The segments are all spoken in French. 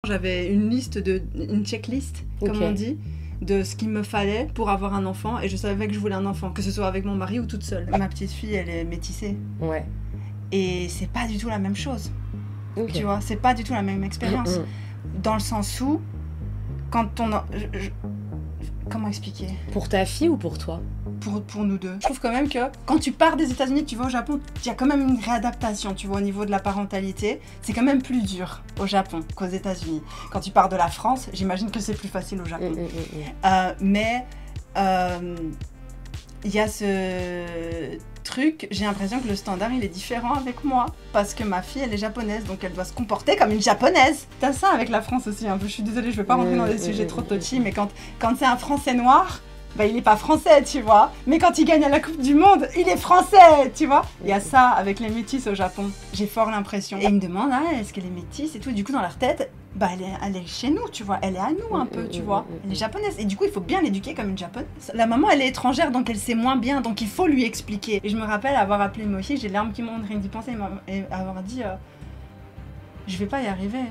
J'avais une checklist, comme on dit, de ce qu'il me fallait pour avoir un enfant, et je savais que je voulais un enfant, que ce soit avec mon mari ou toute seule. Ma petite fille, elle est métissée. Ouais. Et c'est pas du tout la même chose. Okay. Tu vois, c'est pas du tout la même expérience. Dans le sens où, quand on... Comment expliquer ? Pour ta fille ou pour toi ? Pour nous deux. Je trouve quand même que quand tu pars des États-Unis, tu vas au Japon, il y a quand même une réadaptation, tu vois, au niveau de la parentalité. C'est quand même plus dur au Japon qu'aux États-Unis. Quand tu pars de la France, j'imagine que c'est plus facile au Japon. Mais il y a ce truc, j'ai l'impression que le standard il est différent avec moi, parce que ma fille elle est japonaise, donc elle doit se comporter comme une japonaise. T'as ça avec la France aussi un peu, je suis désolée, je vais pas rentrer dans des sujets trop touchy, mais quand c'est un Français noir, bah il est pas français, tu vois, mais quand il gagne à la Coupe du Monde, il est français, tu vois. Il y a ça avec les métis au Japon, j'ai fort l'impression. Et ils me demandent, est-ce qu'elle est métisse et tout, et du coup dans leur tête, bah elle est chez nous, tu vois, elle est à nous un peu, tu vois, elle est japonaise, et du coup il faut bien l'éduquer comme une japonaise. La maman elle est étrangère, donc elle sait moins bien, donc il faut lui expliquer. Et je me rappelle avoir appelé Moshi, j'ai les larmes qui m'ont rien d'y penser, et avoir dit, je vais pas y arriver.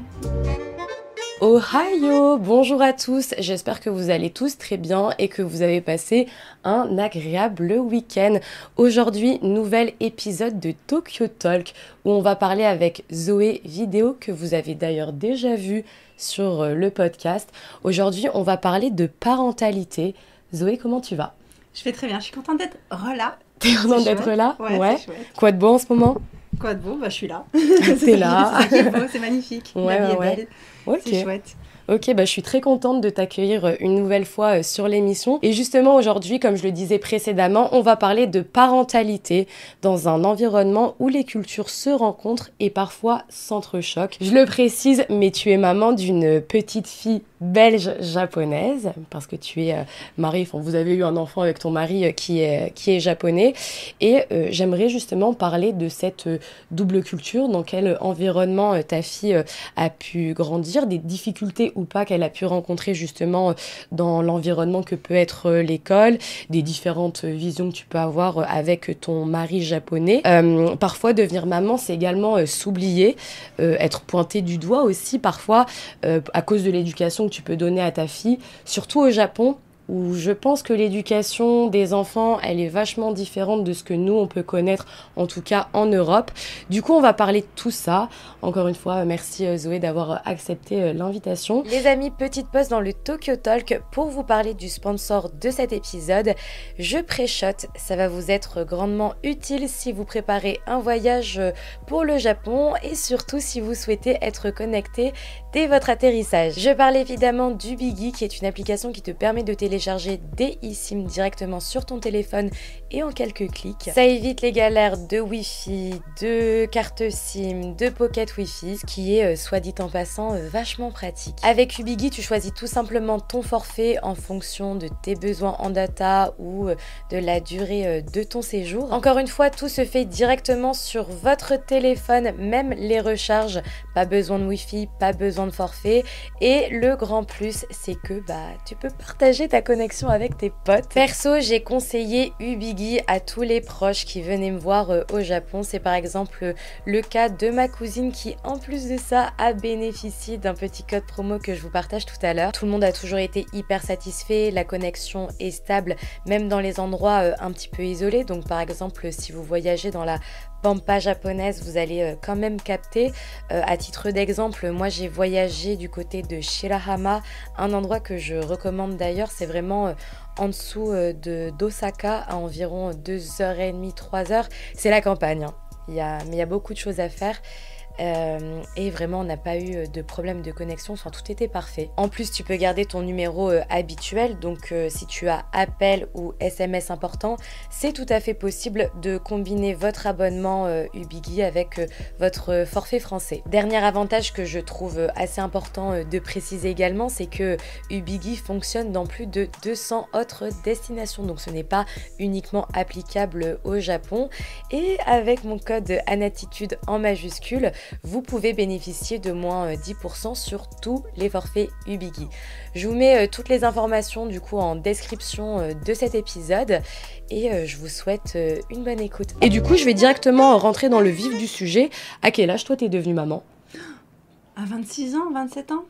Ohio, bonjour à tous, j'espère que vous allez tous très bien et que vous avez passé un agréable week-end. Aujourd'hui, nouvel épisode de Tokyo Talk où on va parler avec Zoé Vidéo que vous avez d'ailleurs déjà vu sur le podcast. Aujourd'hui, on va parler de parentalité. Zoé, comment tu vas ? Je vais très bien, je suis contente d'être là. T'es contente d'être là ? Ouais. C'est chouette. Quoi de beau en ce moment ? Quoi de beau ? Bah je suis là. T'es là. C'est ça qui est beau, c'est magnifique. La vie est belle. Okay. C'est chouette. Ok, je suis très contente de t'accueillir une nouvelle fois sur l'émission. Et justement, aujourd'hui, comme je le disais précédemment, on va parler de parentalité dans un environnement où les cultures se rencontrent et parfois s'entrechoquent. Je le précise, mais tu es maman d'une petite fille belge-japonaise, parce que tu es mariée, vous avez eu un enfant avec ton mari qui est japonais. Et j'aimerais justement parler de cette double culture, dans quel environnement ta fille a pu grandir, des difficultés ou pas qu'elle a pu rencontrer justement dans l'environnement que peut être l'école, des différentes visions que tu peux avoir avec ton mari japonais. Parfois, devenir maman, c'est également s'oublier, être pointé du doigt aussi parfois à cause de l'éducation que tu peux donner à ta fille, surtout au Japon, où je pense que l'éducation des enfants, elle est vachement différente de ce que nous, on peut connaître, en tout cas en Europe. Du coup, on va parler de tout ça. Encore une fois, merci Zoé d'avoir accepté l'invitation. Les amis, petite pause dans le Tokyo Talk pour vous parler du sponsor de cet épisode. Je pré-shot, ça va vous être grandement utile si vous préparez un voyage pour le Japon et surtout si vous souhaitez être connecté dès votre atterrissage. Je parle évidemment du Biggy, qui est une application qui te permet de télécharger des eSIM directement sur ton téléphone et en quelques clics. Ça évite les galères de Wi-Fi, de carte SIM, de pocket Wi-Fi, ce qui est, soit dit en passant, vachement pratique. Avec Ubigui, tu choisis tout simplement ton forfait en fonction de tes besoins en data ou de la durée de ton séjour. Encore une fois, tout se fait directement sur votre téléphone, même les recharges. Pas besoin de Wi-Fi, pas besoin de forfait. Et le grand plus, c'est que tu peux partager ta connexion avec tes potes. Perso, j'ai conseillé Ubigui à tous les proches qui venaient me voir au Japon. C'est par exemple le cas de ma cousine qui, en plus de ça, a bénéficié d'un petit code promo que je vous partage tout à l'heure. Tout le monde a toujours été hyper satisfait. La connexion est stable, même dans les endroits un petit peu isolés. Donc par exemple, si vous voyagez dans la pampa japonaise, vous allez quand même capter. À titre d'exemple, moi j'ai voyagé du côté de Shirahama, un endroit que je recommande d'ailleurs. C'est vraiment en dessous d'Osaka, à environ 2h30, 3h. C'est la campagne, hein. Mais il y a beaucoup de choses à faire. Et vraiment on n'a pas eu de problème de connexion, tout était parfait. En plus tu peux garder ton numéro habituel, donc si tu as appel ou SMS important, c'est tout à fait possible de combiner votre abonnement Ubigui avec votre forfait français. Dernier avantage que je trouve assez important de préciser également, c'est que Ubigui fonctionne dans plus de 200 autres destinations, donc ce n'est pas uniquement applicable au Japon. Et avec mon code ANATITUDE en majuscule, vous pouvez bénéficier de moins 10% sur tous les forfaits Ubigui. Je vous mets toutes les informations du coup en description de cet épisode et je vous souhaite une bonne écoute. Et du coup, je vais directement rentrer dans le vif du sujet. À quel âge toi t'es devenue maman ? À 26 ans, 27 ans ?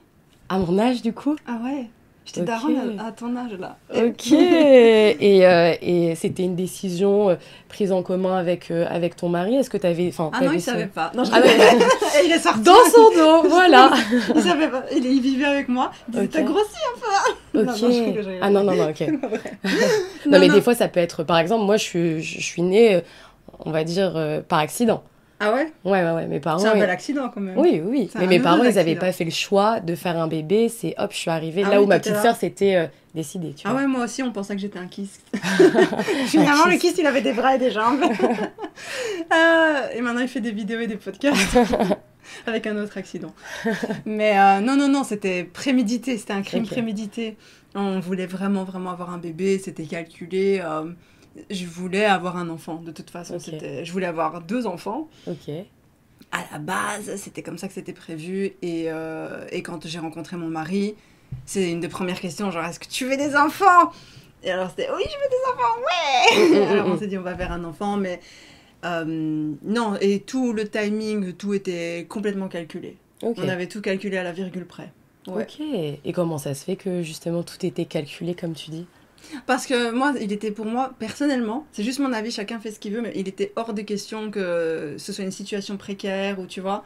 À mon âge, du coup? Ah ouais. J'étais Ok. daronne à ton âge, là. Ok. Et c'était une décision prise en commun avec ton mari? Est-ce que t'avais... Enfin, Ah non, il savait pas. Non, je Ah rigole. ouais. Et il est sorti. Dans son dos, voilà. Il savait pas. Il vivait avec moi. Il disait, Ok. t'as grossi un peu. Ok. Non, je rigole. Ah non, ok. C'est pas vrai. Non, mais des fois, ça peut être... Par exemple, moi, je suis née, on va dire, par accident. Ah ouais? Ouais. Mes parents... C'est un bel accident, quand même. Oui. C'est Mais un mes parents, heureux ils n'avaient accident. pas fait le choix de faire un bébé. C'est hop, je suis arrivée. Ah Là oui, où ma t'étais petite là. sœur s'était décidée, tu Ah vois. ouais, moi aussi, on pensait que j'étais un kyste. Finalement, Un le kyste. kyste, il avait des bras et des jambes. Et maintenant, il fait des vidéos et des podcasts. Avec un autre accident. Mais non, c'était prémédité. C'était un crime Ok. prémédité. On voulait vraiment avoir un bébé. C'était calculé. Je voulais avoir un enfant, de toute façon. Ok. Je voulais avoir 2 enfants. Ok. À la base, c'était comme ça que c'était prévu. Et quand j'ai rencontré mon mari, c'est une des premières questions, genre, est-ce que tu veux des enfants? Et alors c'était, oui, je veux des enfants, ouais. Alors on s'est dit, on va faire un enfant, mais non, et tout le timing, tout était complètement calculé. Ok. On avait tout calculé à la virgule près. Ouais. Ok. Et comment ça se fait que justement tout était calculé comme tu dis? Parce que moi, il était pour moi, personnellement, c'est juste mon avis, chacun fait ce qu'il veut, mais il était hors de question que ce soit une situation précaire ou tu vois.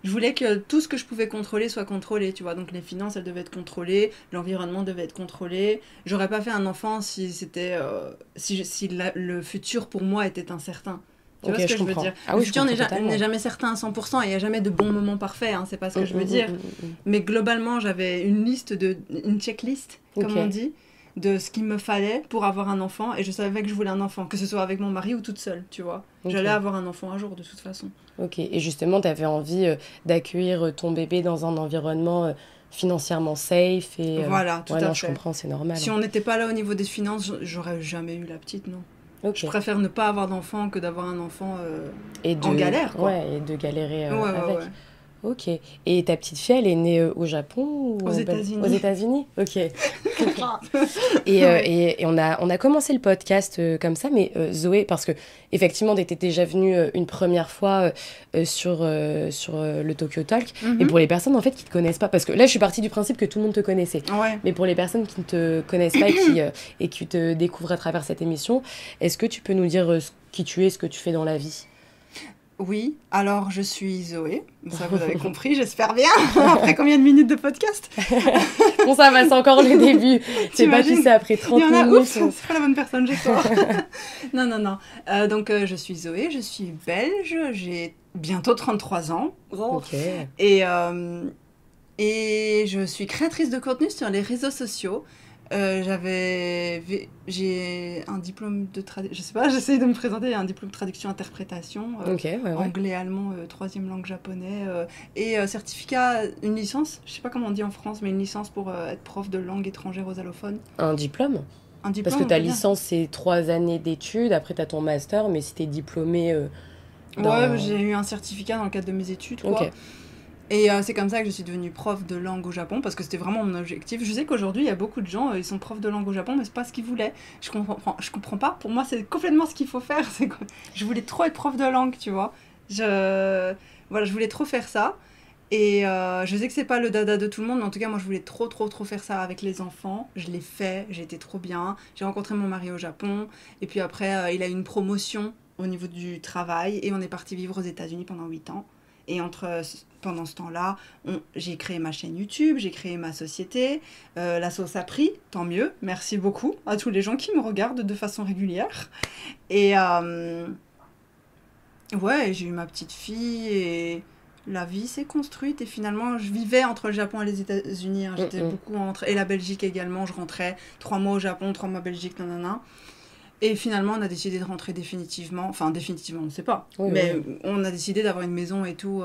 Je voulais que tout ce que je pouvais contrôler soit contrôlé, tu vois. Donc les finances, elles devaient être contrôlées, l'environnement devait être contrôlé. J'aurais pas fait un enfant si c'était, le futur pour moi était incertain. Tu vois Ok, ce que je je veux comprends. dire? Ah Le oui, je futur comprends totalement. n'est jamais certain à 100% et il n'y a jamais de bons moments parfaits, hein, c'est pas ce que je veux dire. Mais globalement, j'avais une checklist, comme Ok. on dit, de ce qu'il me fallait pour avoir un enfant. Et je savais que je voulais un enfant, que ce soit avec mon mari ou toute seule, tu vois. Ok. J'allais avoir un enfant un jour, de toute façon. Ok. Et justement, tu avais envie d'accueillir ton bébé dans un environnement financièrement safe et... Voilà, tout ouais, à non, fait. je comprends, c'est normal. Si on n'était pas là au niveau des finances, j'aurais jamais eu la petite, non. Ok. Je préfère ne pas avoir d'enfant que d'avoir un enfant Et en galère, quoi. Ouais, et de galérer Ouais, avec. ouais. Ok. Et ta petite fille, elle est née au Japon ou Aux États-Unis. Aux États-Unis. Ok. Et, Ouais. et on a commencé le podcast comme ça, mais Zoé, parce que effectivement, t'étais déjà venue une première fois sur le Tokyo Talk. Et pour les personnes en fait qui te connaissent pas, parce que là, je suis partie du principe que tout le monde te connaissait. Ouais. Mais pour les personnes qui ne te connaissent pas et qui te découvrent à travers cette émission, est-ce que tu peux nous dire qui tu es, ce que tu fais dans la vie? Oui, alors je suis Zoé, ça vous avez compris, j'espère bien, après combien de minutes de podcast? Bon, ça va, c'est encore le début. C'est pas T'imagines? si c'est après 30 Il y en a, minutes. oups, c'est pas la bonne personne, je sors. Non. Donc je suis Zoé, je suis belge, j'ai bientôt 33 ans. Ok. Et je suis créatrice de contenu sur les réseaux sociaux. J'ai un diplôme de traduction, je sais pas, j'essaie de me présenter, un diplôme de traduction-interprétation, Ok, ouais. anglais, allemand, 3e langue japonais, et certificat, une licence, je sais pas comment on dit en France, mais une licence pour être prof de langue étrangère aux allophones. Un diplôme? Un diplôme, Parce que on ta peut dire. licence, c'est 3 années d'études, après t'as ton master, mais si t'es diplômé Ouais, j'ai eu un certificat dans le cadre de mes études, quoi. Ok. Et c'est comme ça que je suis devenue prof de langue au Japon, parce que c'était vraiment mon objectif. Je sais qu'aujourd'hui, il y a beaucoup de gens, ils sont profs de langue au Japon, mais c'est pas ce qu'ils voulaient. Je comprends pas. Pour moi, c'est complètement ce qu'il faut faire. Je voulais trop être prof de langue, tu vois. Je voulais trop faire ça. Et je sais que c'est pas le dada de tout le monde, mais en tout cas, moi, je voulais trop faire ça avec les enfants. Je l'ai fait, j'ai été trop bien. J'ai rencontré mon mari au Japon, et puis après, il a eu une promotion au niveau du travail, et on est parti vivre aux États-Unis pendant 8 ans. Et pendant ce temps-là, j'ai créé ma chaîne YouTube, j'ai créé ma société. La sauce a pris, tant mieux. Merci beaucoup à tous les gens qui me regardent de façon régulière. Et ouais, j'ai eu ma petite fille et la vie s'est construite. Et finalement, je vivais entre le Japon et les États-Unis. Hein. J'étais beaucoup et la Belgique également. Je rentrais 3 mois au Japon, 3 mois en Belgique, nanana. Et finalement, on a décidé de rentrer définitivement. Enfin, définitivement, on ne sait pas. Oui, mais oui. on a décidé d'avoir une maison et tout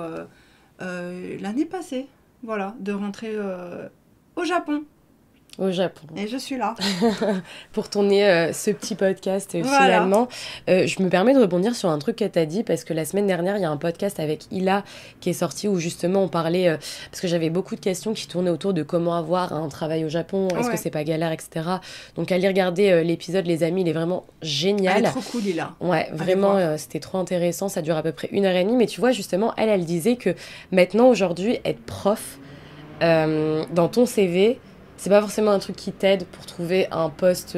l'année passée. Voilà, de rentrer au Japon. Au Japon. Et je suis là. Pour tourner ce petit podcast Voilà. finalement. Je me permets de rebondir sur un truc que tu as dit, parce que la semaine dernière, il y a un podcast avec Ila qui est sorti où justement on parlait, parce que j'avais beaucoup de questions qui tournaient autour de comment avoir un travail au Japon, est-ce que c'est pas galère, etc. Donc allez regarder l'épisode, les amis, il est vraiment génial. Elle est trop cool, Ila. Ouais, vraiment, c'était trop intéressant, ça dure à peu près 1h30, mais tu vois, justement, elle disait que maintenant, aujourd'hui, être prof, dans ton CV, c'est pas forcément un truc qui t'aide pour trouver un poste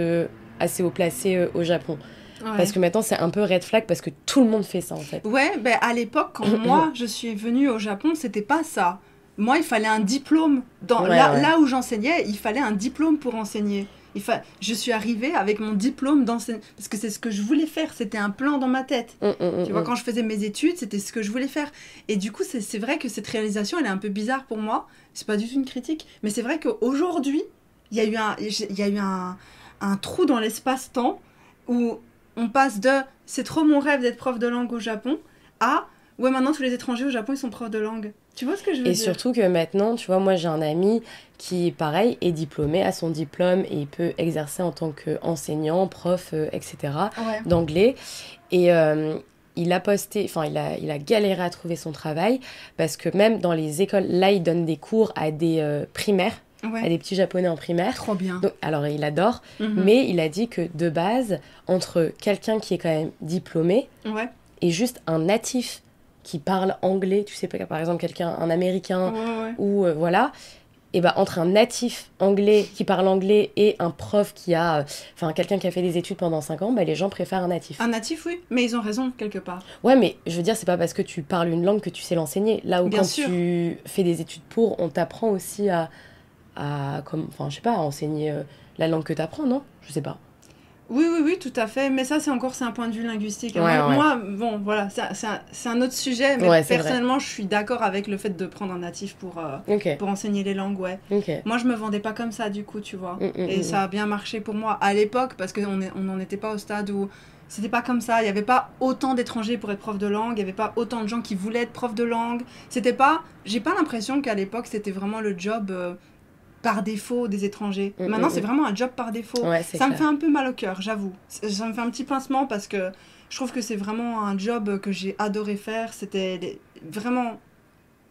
assez haut placé au Japon. Ouais. Parce que maintenant, c'est un peu red flag parce que tout le monde fait ça, en fait. Ouais, ben à l'époque, quand moi je suis venue au Japon, c'était pas ça. Moi, il fallait un diplôme. Là où j'enseignais, il fallait un diplôme pour enseigner. Je suis arrivée avec mon diplôme d'enseignant. Parce que c'est ce que je voulais faire. C'était un plan dans ma tête. Tu vois, quand je faisais mes études, c'était ce que je voulais faire. Et du coup, c'est vrai que cette réalisation, elle est un peu bizarre pour moi. C'est pas du tout une critique. Mais c'est vrai qu'aujourd'hui, il y a eu un trou dans l'espace-temps où on passe de « c'est trop mon rêve d'être prof de langue au Japon » à « ouais, maintenant tous les étrangers au Japon, ils sont profs de langue ». Tu vois ce que je veux dire ? Et surtout que maintenant, tu vois, moi j'ai un ami qui, pareil, est diplômé, a son diplôme et il peut exercer en tant qu'enseignant, prof, etc. d'anglais. Et il a posté, enfin il a galéré à trouver son travail parce que même dans les écoles, là il donne des cours à des primaires, à des petits japonais en primaire. Trop bien. Donc, alors il adore, mais il a dit que de base, entre quelqu'un qui est quand même diplômé et juste un natif qui parle anglais, tu sais, par exemple un américain ou voilà, et ben entre un natif anglais qui parle anglais et un prof qui a, enfin quelqu'un qui a fait des études pendant 5 ans, ben les gens préfèrent un natif. Un natif, oui, mais ils ont raison quelque part. Ouais, mais je veux dire, c'est pas parce que tu parles une langue que tu sais l'enseigner. Là où tu fais des études on t'apprend aussi à enfin je sais pas, à enseigner la langue que t'apprends, non ? Je sais pas. Oui, tout à fait. Mais ça, c'est un point de vue linguistique. Moi, bon, voilà, c'est un autre sujet. Mais personnellement, je suis d'accord avec le fait de prendre un natif pour enseigner les langues, Moi, je me vendais pas comme ça, du coup, tu vois. Et ça a bien marché pour moi à l'époque, parce qu'on n'en était pas au stade où c'était pas comme ça. Il y avait pas autant d'étrangers pour être prof de langue. Il y avait pas autant de gens qui voulaient être prof de langue. C'était pas... J'ai pas l'impression qu'à l'époque, c'était vraiment le job... par défaut des étrangers. Maintenant, c'est vraiment un job par défaut. Ça me fait un peu mal au cœur, j'avoue. Ça me fait un petit pincement parce que je trouve que c'est vraiment un job que j'ai adoré faire. C'était vraiment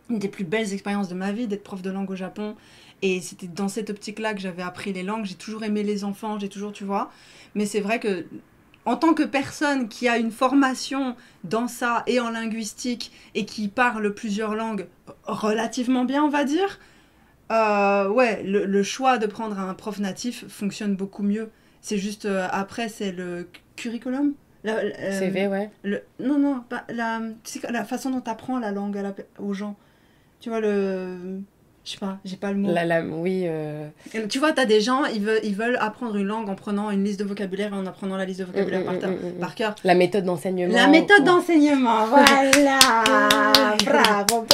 une des plus belles expériences de ma vie d'être prof de langue au Japon. Et c'était dans cette optique-là que j'avais appris les langues. J'ai toujours aimé les enfants, j'ai toujours, tu vois. Mais c'est vrai que en tant que personne qui a une formation dans ça et en linguistique et qui parle plusieurs langues relativement bien, on va dire... le choix de prendre un prof natif fonctionne beaucoup mieux. C'est juste, après, c'est le curriculum. CV, Non, pas, la façon dont tu apprends la langue aux gens. Tu vois, je sais pas, j'ai pas le mot. Oui. Tu vois, t'as des gens, ils veulent apprendre une langue en prenant une liste de vocabulaire et en apprenant la liste de vocabulaire par cœur. La méthode d'enseignement. La méthode d'enseignement, voilà. Bravo.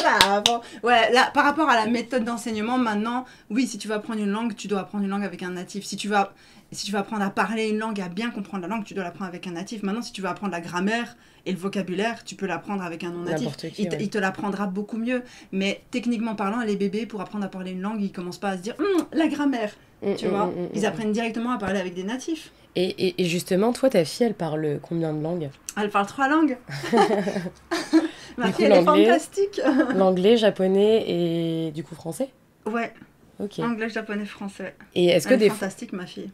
Ouais, là, par rapport à la méthode d'enseignement, maintenant, oui, si tu veux apprendre une langue, tu dois apprendre une langue avec un natif. Si tu veux apprendre à parler une langue et à bien comprendre la langue, tu dois l'apprendre avec un natif. Maintenant, si tu veux apprendre la grammaire et le vocabulaire, tu peux l'apprendre avec un non-natif. Il te l'apprendra beaucoup mieux. Mais techniquement parlant, les bébés, pour apprendre à parler une langue, ils commencent pas à se dire la grammaire. Tu vois, ils apprennent directement à parler avec des natifs. Et justement, toi, ta fille, elle parle combien de langues ? Elle parle 3 langues. Ma fille, elle est fantastique. L'anglais, japonais et du coup français ? Ouais. Ok. Anglais, japonais, français. Et est-ce que elle est fantastique, ma fille.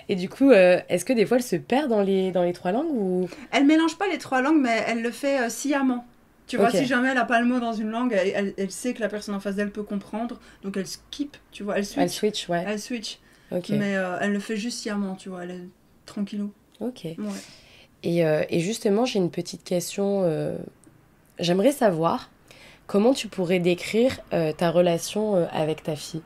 Et du coup, est-ce que des fois, elle se perd dans les 3 langues ou... Elle mélange pas les 3 langues, mais elle le fait sciemment. Tu vois, si jamais elle a pas le mot dans une langue, elle sait que la personne en face d'elle peut comprendre, donc elle skip, tu vois, elle switch. Elle switch. Okay. Mais elle le fait juste sciemment, tu vois, elle est tranquillou. Ok. Ouais. Et justement, j'ai une petite question. J'aimerais savoir comment tu pourrais décrire ta relation avec ta fille.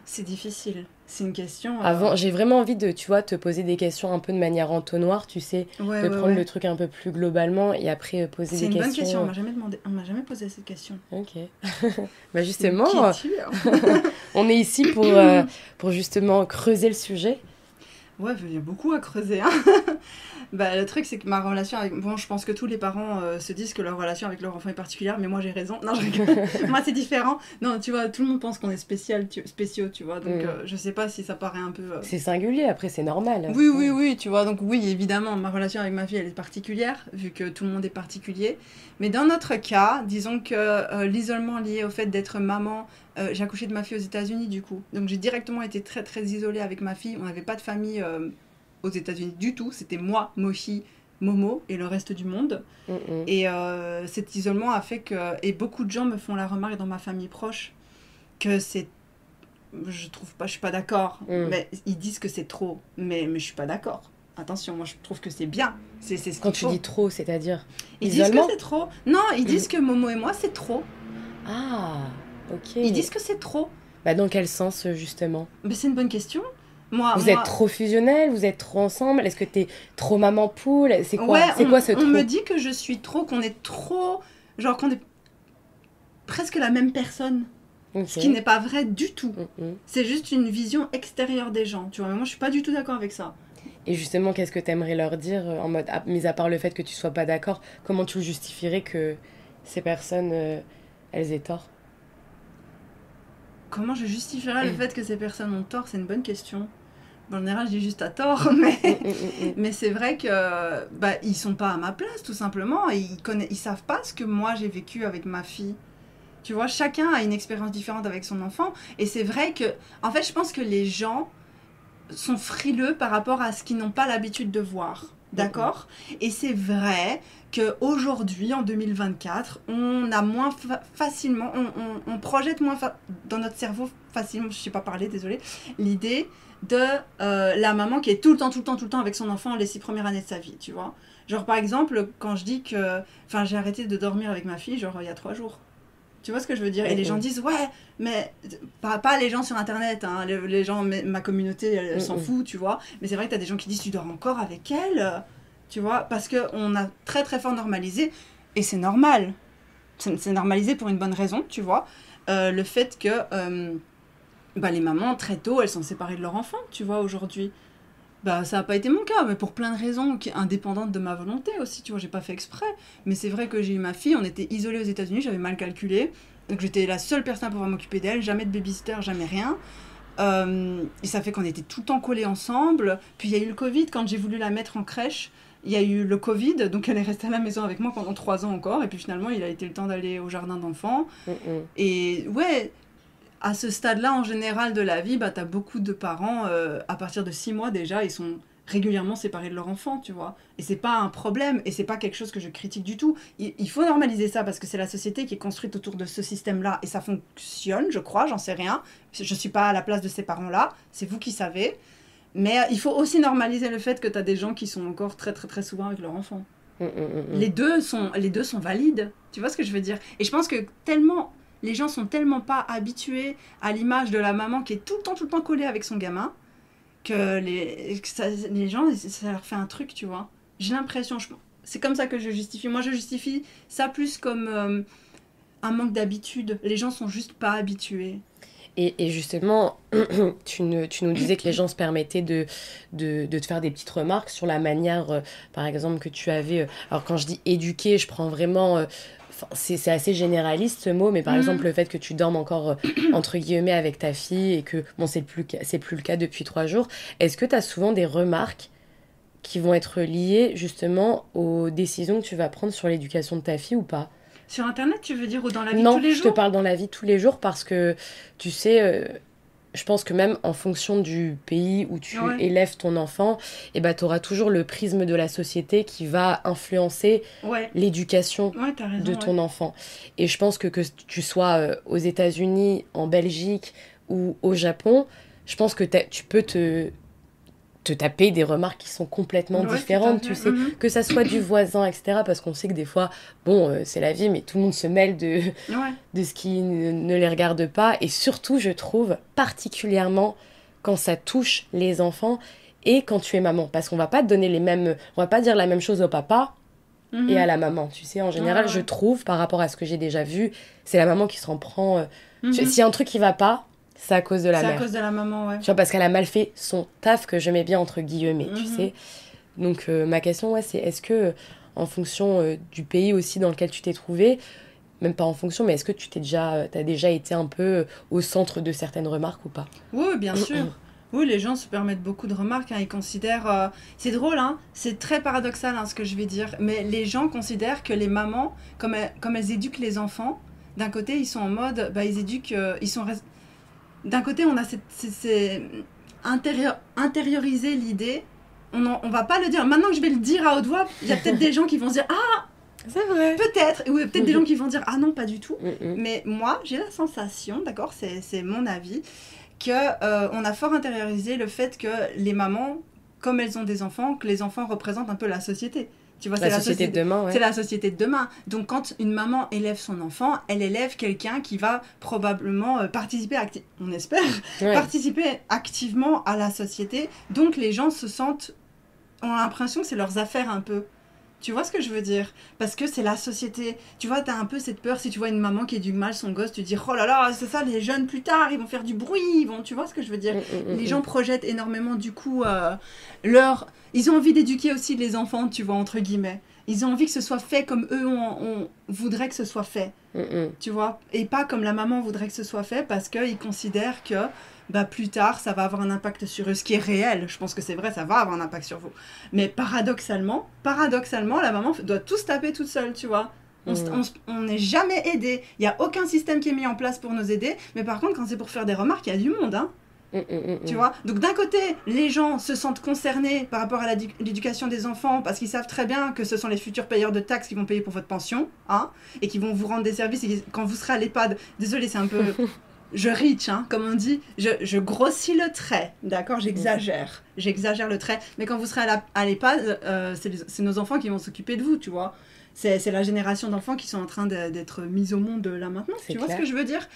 C'est difficile. C'est une question... Avant, j'ai vraiment envie de, tu vois, te poser des questions un peu de manière entonnoir, tu sais, de prendre le truc un peu plus globalement et après poser des questions. C'est une bonne question, on m'a jamais posé cette question. Ok. Bah justement, on est ici pour justement creuser le sujet. Ouais, il y a beaucoup à creuser. Hein. Le truc, c'est que ma relation avec... Bon, je pense que tous les parents se disent que leur relation avec leur enfant est particulière, mais moi, j'ai raison. Non, je rigole. Moi, c'est différent. Non, tu vois, tout le monde pense qu'on est spéciaux, tu vois. Donc, je sais pas si ça paraît un peu... C'est singulier, après, c'est normal. Oui, tu vois. Donc, oui, évidemment, ma relation avec ma fille, elle est particulière, vu que tout le monde est particulier. Mais dans notre cas, disons que l'isolement lié au fait d'être maman... j'ai accouché de ma fille aux États-Unis, du coup. Donc, j'ai directement été très, très isolée avec ma fille. On n'avait pas de famille... aux États-Unis du tout, c'était moi, Mochi, Momo et le reste du monde. Et cet isolement a fait que... Et beaucoup de gens me font la remarque dans ma famille proche que c'est... Je trouve pas, je suis pas d'accord. Mais ils disent que c'est trop. Mais je suis pas d'accord. Attention, moi je trouve que c'est bien. C'est ce Quand tu dis trop, c'est-à-dire ils disent que c'est trop. Non, ils disent que Momo et moi c'est trop. Ah, ok. Ils disent que c'est trop. Bah dans quel sens justement? Mais c'est une bonne question. Vous êtes trop fusionnels, vous êtes trop ensemble, est-ce que t'es trop maman poule? C'est quoi, c'est quoi ce trop? On me dit que je suis trop, qu'on est trop... Genre qu'on est presque la même personne. Okay. Ce qui n'est pas vrai du tout. C'est juste une vision extérieure des gens, tu vois. Mais moi je suis pas du tout d'accord avec ça. Et justement, qu'est-ce que t'aimerais leur dire en mode, mis à part le fait que tu sois pas d'accord, comment tu justifierais que ces personnes, elles aient tort? Comment je justifierais le fait que ces personnes ont tort? C'est une bonne question. Bon, en général, je dis juste à tort, mais c'est vrai que ils sont pas à ma place, tout simplement. Et ils savent pas ce que moi j'ai vécu avec ma fille. Tu vois, chacun a une expérience différente avec son enfant. Et c'est vrai que, en fait, je pense que les gens sont frileux par rapport à ce qu'ils n'ont pas l'habitude de voir. D'accord ? Et c'est vrai qu'aujourd'hui, en 2024, on a moins facilement, on projette moins dans notre cerveau facilement, je ne sais pas parler, désolée, l'idée de la maman qui est tout le temps avec son enfant les 6 premières années de sa vie, tu vois. Genre, par exemple, quand je dis que j'ai arrêté de dormir avec ma fille, genre, il y a 3 jours. Tu vois ce que je veux dire? Et les gens disent, ouais, mais pas les gens sur Internet, hein, les gens, ma communauté, elle s'en fout, tu vois. Mais c'est vrai que t'as des gens qui disent, tu dors encore avec elle, tu vois, parce qu'on a très très fort normalisé, et c'est normal. C'est normalisé pour une bonne raison, tu vois. Le fait que les mamans, très tôt, elles sont séparées de leur enfant, tu vois, aujourd'hui. Ça n'a pas été mon cas, mais pour plein de raisons indépendantes de ma volonté aussi, tu vois, j'ai pas fait exprès. Mais c'est vrai que j'ai eu ma fille, on était isolés aux États-Unis, j'avais mal calculé, donc j'étais la seule personne à pouvoir m'occuper d'elle, jamais de babysitter, jamais rien. Et ça fait qu'on était tout le temps collés ensemble. Puis il y a eu le Covid, quand j'ai voulu la mettre en crèche, il y a eu le Covid, donc elle est restée à la maison avec moi pendant 3 ans encore, et puis finalement il a été le temps d'aller au jardin d'enfants. Et ouais... À ce stade-là, en général, de la vie, t'as beaucoup de parents, à partir de 6 mois déjà, ils sont régulièrement séparés de leur enfant, tu vois. Et c'est pas un problème, et c'est pas quelque chose que je critique du tout. Il faut normaliser ça, parce que c'est la société qui est construite autour de ce système-là, et ça fonctionne, je crois, j'en sais rien. Je suis pas à la place de ces parents-là, c'est vous qui savez. Mais il faut aussi normaliser le fait que t'as des gens qui sont encore très très très souvent avec leur enfant. Les deux sont valides, tu vois ce que je veux dire? Et je pense que les gens sont tellement pas habitués à l'image de la maman qui est tout le temps collée avec son gamin que les gens, ça leur fait un truc, tu vois. J'ai l'impression, c'est comme ça que je justifie. Moi, je justifie ça plus comme un manque d'habitude. Les gens sont juste pas habitués. Et justement, tu nous disais que les gens se permettaient de te faire des petites remarques sur la manière, par exemple, que tu avais... alors quand je dis éduquer, je prends vraiment... c'est assez généraliste ce mot, mais par exemple le fait que tu dormes encore entre guillemets avec ta fille et que bon c'est plus le cas depuis 3 jours, est-ce que tu as souvent des remarques qui vont être liées justement aux décisions que tu vas prendre sur l'éducation de ta fille ou pas? Sur Internet, tu veux dire, ou dans la vie de tous les jours? Non, je te parle dans la vie de tous les jours parce que tu sais, je pense que même en fonction du pays où tu élèves ton enfant, tu auras toujours le prisme de la société qui va influencer l'éducation de ton enfant. Et je pense que tu sois aux États-Unis, en Belgique ou au Japon, je pense que tu peux te taper des remarques qui sont complètement différentes, tu sais, que ça soit du voisin, etc. Parce qu'on sait que des fois, c'est la vie, mais tout le monde se mêle de ce qui ne les regarde pas. Et surtout, je trouve, particulièrement quand ça touche les enfants et quand tu es maman. Parce qu'on va pas te donner on va pas dire la même chose au papa et à la maman. Tu sais, en général, je trouve, par rapport à ce que j'ai déjà vu, c'est la maman qui se prend... S'il y a un truc qui va pas, c'est à cause de la mère. C'est à cause de la maman, ouais. Tu vois, parce qu'elle a mal fait son taf, que je mets bien entre guillemets, tu sais. Donc, ma question, c'est est-ce que, en fonction du pays aussi dans lequel tu t'es trouvé, même pas en fonction, mais est-ce que t'as déjà été un peu au centre de certaines remarques ou pas? Oui, bien sûr. Oui, les gens se permettent beaucoup de remarques, hein. Ils considèrent... C'est drôle, hein. C'est très paradoxal, hein, ce que je vais dire. Mais les gens considèrent que les mamans, comme elles éduquent les enfants, d'un côté, ils sont en mode... ils éduquent... D'un côté, on a intérioriser l'idée. On va pas le dire. Maintenant que je vais le dire à haute voix, il y a peut-être des gens qui vont se dire « Ah, C'est vrai. Peut-être, ou peut-être des gens qui vont dire ah non, pas du tout. Mm-mm. Mais moi, j'ai la sensation, d'accord, c'est mon avis, que on a fort intériorisé le fait que les mamans, comme elles ont des enfants, que les enfants représentent un peu la société. Tu vois, La société de demain, ouais. c'est la société de demain. Donc, quand une maman élève son enfant, elle élève quelqu'un qui va probablement participer, on espère, Ouais. participer activement à la société. Donc, les gens ont l'impression que c'est leurs affaires un peu. Tu vois ce que je veux dire? Parce que c'est la société. Tu vois, t'as un peu cette peur, si tu vois une maman qui éduque mal son gosse, tu te dis, oh là là, c'est ça, les jeunes plus tard, ils vont faire du bruit, tu vois ce que je veux dire? Les gens projettent énormément, du coup, ils ont envie d'éduquer aussi les enfants, tu vois, entre guillemets. Ils ont envie que ce soit fait comme eux, on voudrait que ce soit fait, tu vois? Et pas comme la maman voudrait que ce soit fait, parce qu'ils considèrent que plus tard, ça va avoir un impact sur eux, ce qui est réel. Je pense que c'est vrai, ça va avoir un impact sur vous. Mais paradoxalement, la maman doit tout se taper toute seule, tu vois. On n'est jamais aidé. Il n'y a aucun système qui est mis en place pour nous aider. Mais par contre, quand c'est pour faire des remarques, il y a du monde, hein. Tu vois. Donc d'un côté, les gens se sentent concernés par rapport à l'éducation des enfants parce qu'ils savent très bien que ce sont les futurs payeurs de taxes qui vont payer pour votre pension, hein, et qui vont vous rendre des services. Et quand vous serez à l'EHPAD, désolé, c'est un peu... Je reach, hein, comme on dit, je grossis le trait, d'accord, j'exagère le trait, mais quand vous serez à l'EHPAD, c'est nos enfants qui vont s'occuper de vous, tu vois. C'est la génération d'enfants qui sont en train d'être mis au monde là maintenant, tu vois ce que je veux dire?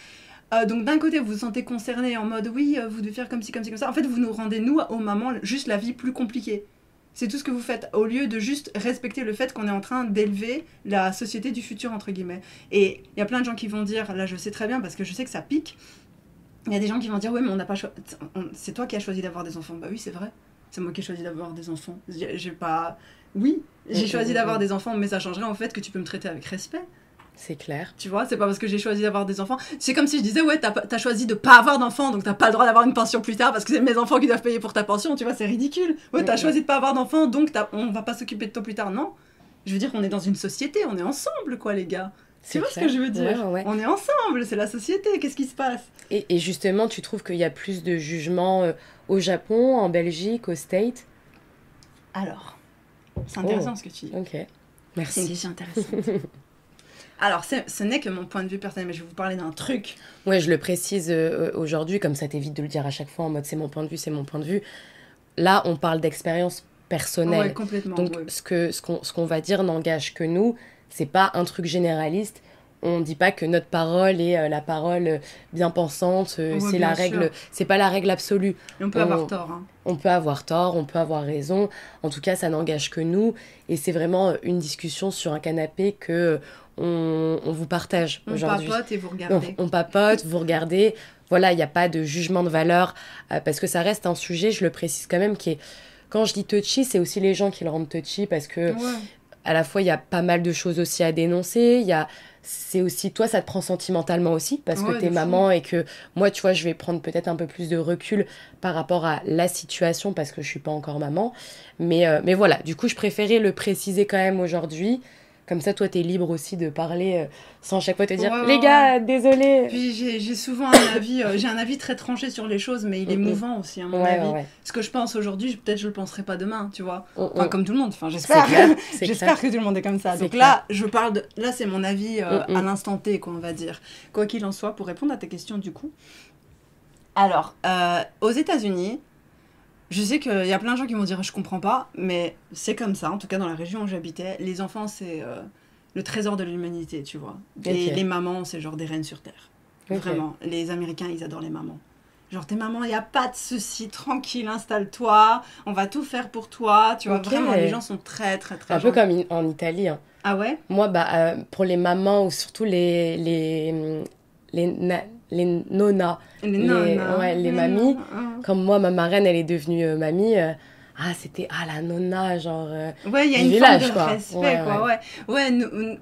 Donc d'un côté, vous vous sentez concerné en mode, oui, vous devez faire comme ci, comme ci, comme ça. En fait, vous nous rendez, nous, aux mamans, juste la vie plus compliquée. C'est tout ce que vous faites, au lieu de juste respecter le fait qu'on est en train d'élever la société du futur, entre guillemets. Et il y a plein de gens qui vont dire, là je sais très bien, parce que je sais que ça pique, il y a des gens qui vont dire, ouais, mais on n'a pas c'est toi qui as choisi d'avoir des enfants. Bah oui, c'est vrai, c'est moi qui ai choisi d'avoir des enfants. J'ai pas... Oui, j'ai choisi d'avoir des enfants, mais ça changerait en fait que tu peux me traiter avec respect. C'est clair. Tu vois, c'est pas parce que j'ai choisi d'avoir des enfants. C'est comme si je disais, ouais, t'as choisi de pas avoir d'enfants, donc t'as pas le droit d'avoir une pension plus tard parce que c'est mes enfants qui doivent payer pour ta pension. Tu vois, c'est ridicule. Ouais, t'as choisi de pas avoir d'enfants, donc on va pas s'occuper de toi plus tard. Non. Je veux dire, on est dans une société, on est ensemble, quoi, les gars. Tu vois ce que je veux dire? Ouais. On est ensemble, c'est la société, qu'est-ce qui se passe? Et justement, tu trouves qu'il y a plus de jugement au Japon, en Belgique, aux States? Alors, c'est intéressant ce que tu dis. Ok, merci. C'est une question intéressante. Alors, ce n'est que mon point de vue personnel, mais je vais vous parler d'un truc. Ouais, je le précise aujourd'hui, comme ça t'évite de le dire à chaque fois en mode c'est mon point de vue, c'est mon point de vue. Là, on parle d'expérience personnelle. Ouais, complètement. Donc, ouais. ce qu'on va dire n'engage que nous. C'est pas un truc généraliste. On dit pas que notre parole est la parole bien pensante. C'est la règle. C'est pas la règle absolue. Et on peut avoir tort. Hein. On peut avoir tort, on peut avoir raison. En tout cas, ça n'engage que nous. Et c'est vraiment une discussion sur un canapé que on vous partage aujourd'hui. On papote et vous regardez. On papote, vous regardez. Voilà, il n'y a pas de jugement de valeur. Parce que ça reste un sujet, je le précise quand même, qui est... Quand je dis touchy, c'est aussi les gens qui le rendent touchy parce que... Ouais. À la fois, il y a pas mal de choses aussi à dénoncer. C'est aussi, toi, ça te prend sentimentalement aussi, parce que t'es maman et que moi, tu vois, je vais prendre peut-être un peu plus de recul par rapport à la situation, parce que je suis pas encore maman. Mais voilà, du coup, je préférais le préciser quand même aujourd'hui. Comme ça, toi, t'es libre aussi de parler sans chaque fois te dire les gars, désolé. Puis j'ai souvent un avis, j'ai un avis très tranché sur les choses, mais il est mouvant aussi, à mon avis. Ouais. Ce que je pense aujourd'hui, peut-être je le penserai pas demain, tu vois. Enfin, comme tout le monde. Enfin, j'espère. J'espère que tout le monde est comme ça. Donc là, là, c'est mon avis à l'instant T, quoi, on va dire. Quoi qu'il en soit, pour répondre à ta question, du coup. Alors, aux États-Unis. Je sais qu'il y a plein de gens qui vont dire je comprends pas, mais c'est comme ça, en tout cas dans la région où j'habitais. Les enfants, c'est le trésor de l'humanité, tu vois. Et les mamans, c'est genre des reines sur terre. Vraiment. Les Américains, ils adorent les mamans. Genre, tes mamans, il n'y a pas de souci, tranquille, installe-toi, on va tout faire pour toi, tu vois. Vraiment, les gens sont très, très, très un peu comme en Italie. Hein. Ah ouais? Moi, pour les mamans, ou surtout les nonas, les mamies. Comme moi, ma marraine, elle est devenue mamie. C'était la nonna, genre. Ouais, il y a une village, forme de respect, quoi. Ouais,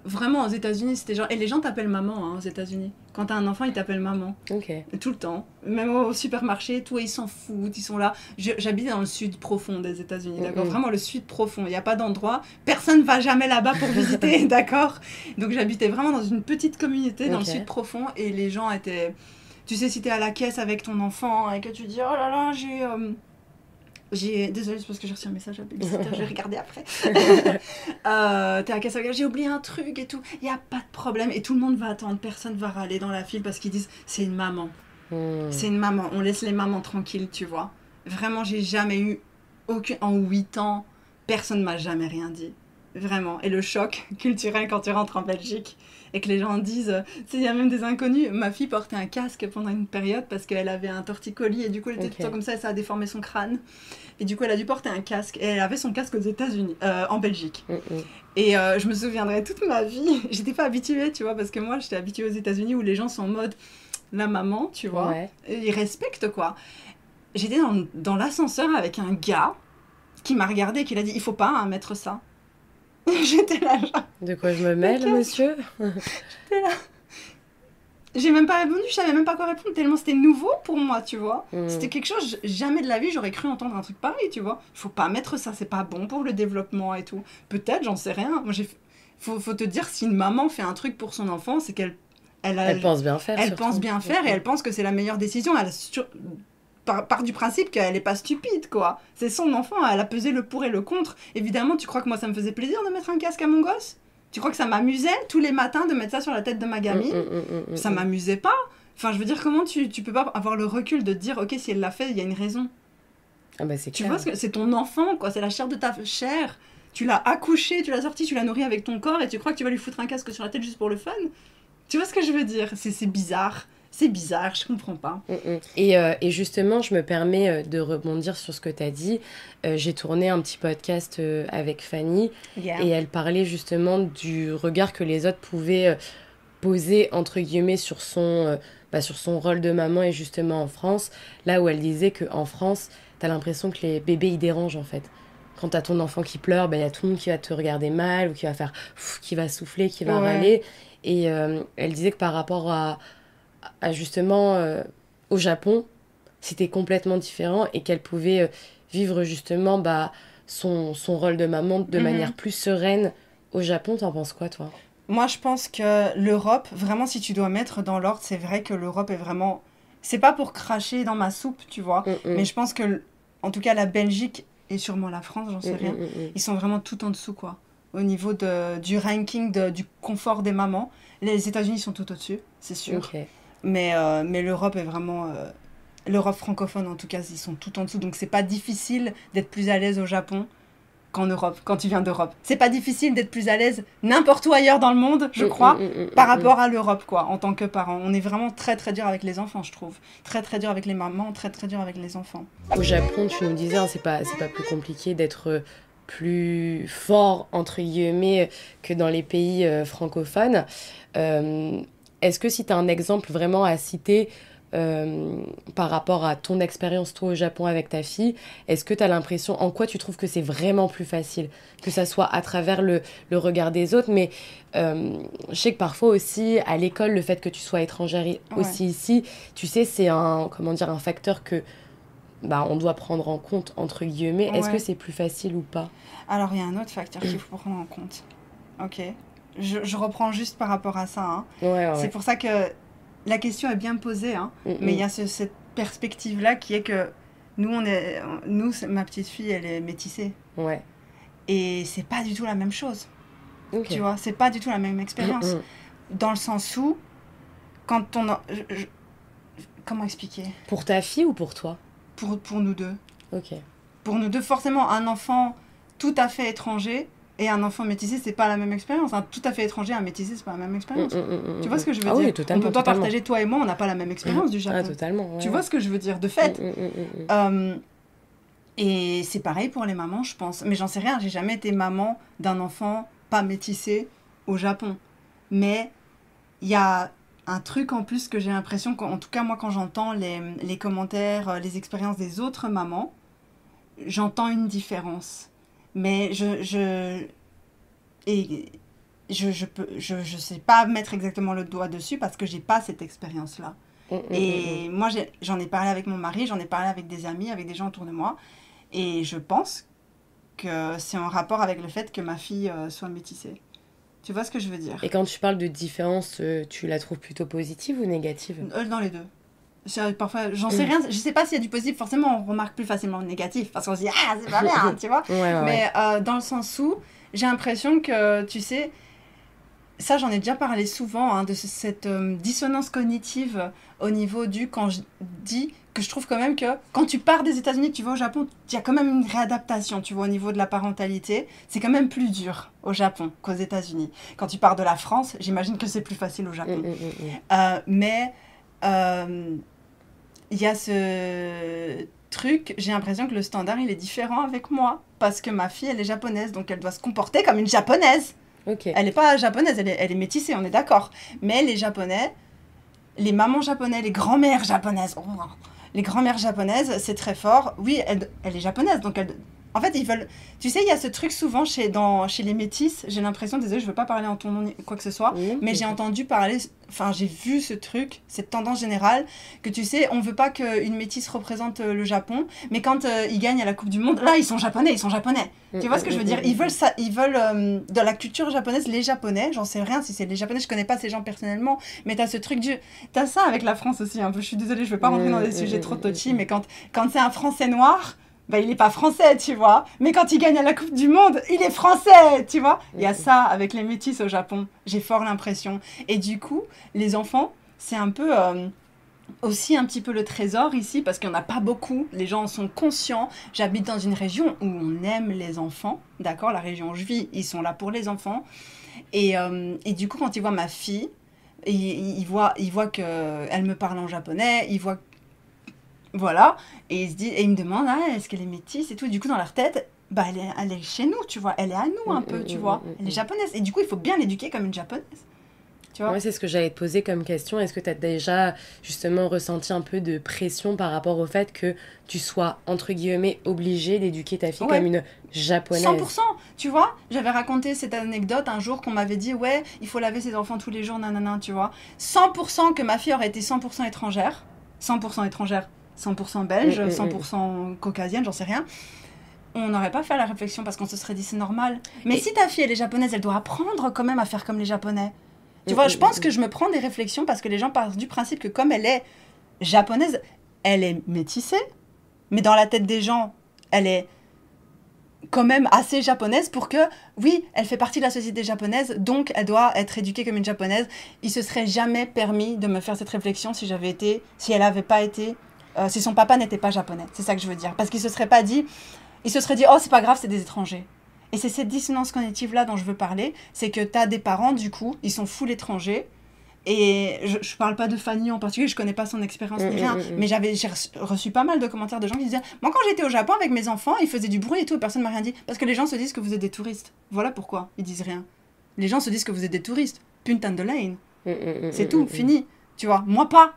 vraiment, aux États-Unis, c'était genre. Et les gens t'appellent maman, hein, aux États-Unis. Quand t'as un enfant, ils t'appellent maman. Ok. Tout le temps. Même au supermarché, tout, ils s'en foutent, ils sont là. J'habite dans le sud profond des États-Unis, d'accord? Vraiment le sud profond. Il n'y a pas d'endroit. Personne ne va jamais là-bas pour visiter, d'accord? Donc j'habitais vraiment dans une petite communauté dans le sud profond et les gens étaient. Tu sais, si t'es à la caisse avec ton enfant et que tu dis oh là là, Désolée, c'est parce que j'ai reçu un message à babysitter, je vais regarder après. T'es à caisse à gage, j'ai oublié un truc et tout. Il n'y a pas de problème. Et tout le monde va attendre, personne va râler dans la file parce qu'ils disent c'est une maman. C'est une maman, on laisse les mamans tranquilles, tu vois. Vraiment, j'ai jamais eu aucun... En 8 ans, personne ne m'a jamais rien dit. Vraiment. Et le choc culturel quand tu rentres en Belgique et que les gens disent... Tu sais, il y a même des inconnus. Ma fille portait un casque pendant une période parce qu'elle avait un torticolis et du coup, elle était tout le temps comme ça et ça a déformé son crâne. Et du coup, elle a dû porter un casque. Et elle avait son casque aux États-Unis, en Belgique. Et je me souviendrai toute ma vie. J'étais pas habituée, tu vois, parce que moi, j'étais habituée aux États-Unis où les gens sont en mode... La maman, tu vois. Ouais. Ils respectent, quoi. J'étais dans l'ascenseur avec un gars qui m'a regardé et qui a dit, il faut pas mettre ça. J'étais là, genre... De quoi je me mêle, monsieur? J'étais là. J'ai même pas répondu, je savais même pas quoi répondre, tellement c'était nouveau pour moi, tu vois. C'était quelque chose, jamais de la vie j'aurais cru entendre un truc pareil, tu vois. Il faut pas mettre ça, c'est pas bon pour le développement et tout. Peut-être, j'en sais rien. Moi, faut te dire, si une maman fait un truc pour son enfant, c'est qu'elle pense bien faire. Elle pense bien faire et elle pense que c'est la meilleure décision. Elle part du principe qu'elle est pas stupide, quoi. C'est son enfant, elle a pesé le pour et le contre. Évidemment, tu crois que moi, ça me faisait plaisir de mettre un casque à mon gosse? Tu crois que ça m'amusait tous les matins de mettre ça sur la tête de ma gamine? Ça m'amusait pas. Enfin, je veux dire, comment tu peux pas avoir le recul de te dire, ok, si elle l'a fait, il y a une raison. Ah bah c'est tu clair. vois, c'est ton enfant, quoi. C'est la chair de ta chair. Tu l'as accouché, tu l'as sorti, tu l'as nourri avec ton corps et tu crois que tu vas lui foutre un casque sur la tête juste pour le fun? Tu vois ce que je veux dire? C'est bizarre. C'est bizarre, je comprends pas. Et justement, je me permets de rebondir sur ce que tu as dit. J'ai tourné un petit podcast avec Fanny et elle parlait justement du regard que les autres pouvaient poser, entre guillemets, sur son rôle de maman et justement en France. Là où elle disait qu'en France, tu as l'impression que les bébés, ils dérangent en fait. Quand tu as ton enfant qui pleure, y a tout le monde qui va te regarder mal ou qui va faire... qui va souffler, qui va râler. Et elle disait que par rapport à justement au Japon, c'était complètement différent et qu'elle pouvait vivre justement son rôle de maman de manière plus sereine au Japon. T'en penses quoi, toi? Moi, je pense que l'Europe, vraiment, si tu dois mettre dans l'ordre, c'est vrai que l'Europe est vraiment... C'est pas pour cracher dans ma soupe, tu vois, mais je pense que, en tout cas, la Belgique et sûrement la France, j'en sais rien, ils sont vraiment tout en dessous, quoi. Au niveau du ranking du confort des mamans. Les États-Unis sont tout au-dessus, c'est sûr. Okay. Mais l'Europe est vraiment... l'Europe francophone, en tout cas, ils sont tout en dessous. Donc, c'est pas difficile d'être plus à l'aise au Japon qu'en Europe, quand tu viens d'Europe. C'est pas difficile d'être plus à l'aise n'importe où ailleurs dans le monde, je crois, par rapport à l'Europe, quoi, en tant que parent. On est vraiment très, très dur avec les enfants, je trouve. Très, très dur avec les mamans, très, très dur avec les enfants. Au Japon, tu nous disais, c'est pas plus compliqué d'être... plus fort, entre guillemets, que dans les pays francophones. Est-ce que si tu as un exemple vraiment à citer par rapport à ton expérience, toi, au Japon avec ta fille, est-ce que tu as l'impression, en quoi tu trouves que c'est vraiment plus facile? Que ça soit à travers le regard des autres, mais je sais que parfois aussi, à l'école, le fait que tu sois étrangère aussi ici, tu sais, c'est un facteur que on doit prendre en compte, entre guillemets. Est-ce que c'est plus facile ou pas? Alors, il y a un autre facteur qu'il faut prendre en compte. Ok. Je reprends juste par rapport à ça. Hein. Ouais. C'est pour ça que la question est bien posée. Hein. Mais il y a cette perspective-là qui est que nous, ma petite fille, elle est métissée. Ouais. Et c'est pas du tout la même chose. Okay. Tu vois, c'est pas du tout la même expérience. Dans le sens où, quand on... Comment expliquer? Pour ta fille ou pour toi? Pour nous deux. Ok. Pour nous deux, forcément, un enfant tout à fait étranger et un enfant métissé, c'est pas la même expérience. Un tout à fait étranger, un métissé, c'est pas la même expérience. Tu vois ce que je veux dire? Oui, totalement. On peut partager, toi et moi, on n'a pas la même expérience du Japon. Ah, totalement. Ouais. Tu vois ce que je veux dire, de fait. Et c'est pareil pour les mamans, je pense. Mais j'en sais rien, j'ai jamais été maman d'un enfant pas métissé au Japon. Mais il y a un truc en plus que j'ai l'impression, en tout cas moi quand j'entends les commentaires, les expériences des autres mamans, j'entends une différence. Mais je sais pas mettre exactement le doigt dessus parce que j'ai pas cette expérience-là. Et moi j'en ai parlé avec mon mari, j'en ai parlé avec des amis, avec des gens autour de moi. Et je pense que c'est en rapport avec le fait que ma fille soit métissée. Tu vois ce que je veux dire? Et quand tu parles de différence, tu la trouves plutôt positive ou négative? Dans les deux. Parfois, j'en sais rien. Je sais pas s'il y a du positif. Forcément, on remarque plus facilement le négatif parce qu'on se dit ah c'est pas bien, tu vois. Mais dans le sens où j'ai l'impression que tu sais, ça j'en ai déjà parlé souvent hein, de cette dissonance cognitive au niveau du quand je dis que je trouve quand même que quand tu pars des États-Unis, que tu vas au Japon, il y a quand même une réadaptation, tu vois, au niveau de la parentalité. C'est quand même plus dur au Japon qu'aux États-Unis. Quand tu pars de la France, j'imagine que c'est plus facile au Japon. Mais il y a ce truc, j'ai l'impression que le standard, il est différent avec moi. Parce que ma fille, elle est japonaise, donc elle doit se comporter comme une japonaise. Okay. Elle n'est pas japonaise, elle est métissée, on est d'accord. Mais les japonais, les mamans japonaises, les grand-mères japonaises... Les grand-mères japonaises, c'est très fort. Oui, elle est japonaise, donc en fait, ils veulent... Tu sais, il y a ce truc souvent chez les métisses, j'ai l'impression, désolée, je ne veux pas parler en ton nom, quoi que ce soit, mais j'ai entendu parler, enfin, j'ai vu ce truc, cette tendance générale, que tu sais, on ne veut pas qu'une métisse représente le Japon, mais quand ils gagnent à la Coupe du Monde, là, ils sont japonais. Tu vois ce que je veux dire ? Ils veulent ça, ils veulent, dans la culture japonaise, les japonais, j'en sais rien si c'est les japonais, je ne connais pas ces gens personnellement, mais tu as ce truc T'as ça avec la France aussi, un peu, je suis désolée, je ne veux pas rentrer dans des sujets trop touchy, mais quand c'est un Français noir... Ben, il n'est pas français, tu vois. Mais quand il gagne à la Coupe du Monde, il est français, tu vois. Il y a ça avec les métis au Japon. J'ai fort l'impression. Et du coup, les enfants, c'est un peu aussi un petit peu le trésor ici, parce qu'il n'y en a pas beaucoup. Les gens en sont conscients. J'habite dans une région où on aime les enfants. D'accord ? La région où je vis, ils sont là pour les enfants. Et du coup, quand ils voient ma fille, ils voient qu'elle me parle en japonais, ils voient... Voilà, et ils me demandent est-ce qu'elle est métisse et tout. Du coup, dans leur tête, bah, elle est chez nous, tu vois. Elle est à nous un peu, tu vois. Elle est japonaise. Et du coup, il faut bien l'éduquer comme une japonaise. Tu vois. Ouais, c'est ce que j'allais te poser comme question. Est-ce que tu as déjà justement ressenti un peu de pression par rapport au fait que tu sois, entre guillemets, obligée d'éduquer ta fille comme une japonaise ? 100%, tu vois. J'avais raconté cette anecdote un jour qu'on m'avait dit il faut laver ses enfants tous les jours, nanana, tu vois. 100% que ma fille aurait été 100% étrangère. 100% étrangère. 100% belge, 100% caucasienne, j'en sais rien. On n'aurait pas fait la réflexion parce qu'on se serait dit c'est normal. Mais si ta fille elle est japonaise, elle doit apprendre quand même à faire comme les Japonais. Tu vois, je pense que je me prends des réflexions parce que les gens partent du principe que comme elle est japonaise, elle est métissée, mais dans la tête des gens, elle est quand même assez japonaise pour que, oui, elle fait partie de la société japonaise, donc elle doit être éduquée comme une japonaise. Il se serait jamais permis de me faire cette réflexion si elle n'avait pas été... si son papa n'était pas japonais, c'est ça que je veux dire. Parce qu'il se serait dit, oh c'est pas grave, c'est des étrangers. Et c'est cette dissonance cognitive-là dont je veux parler, c'est que t'as des parents, du coup, ils sont full étrangers. Et je parle pas de Fanny en particulier, je connais pas son expérience ni rien, mais j'ai reçu pas mal de commentaires de gens qui disaient moi quand j'étais au Japon avec mes enfants, ils faisaient du bruit et tout, et personne m'a rien dit. Parce que les gens se disent que vous êtes des touristes. Voilà pourquoi ils disent rien. Les gens se disent que vous êtes des touristes. Punta de lane. C'est tout, fini. Tu vois, moi pas.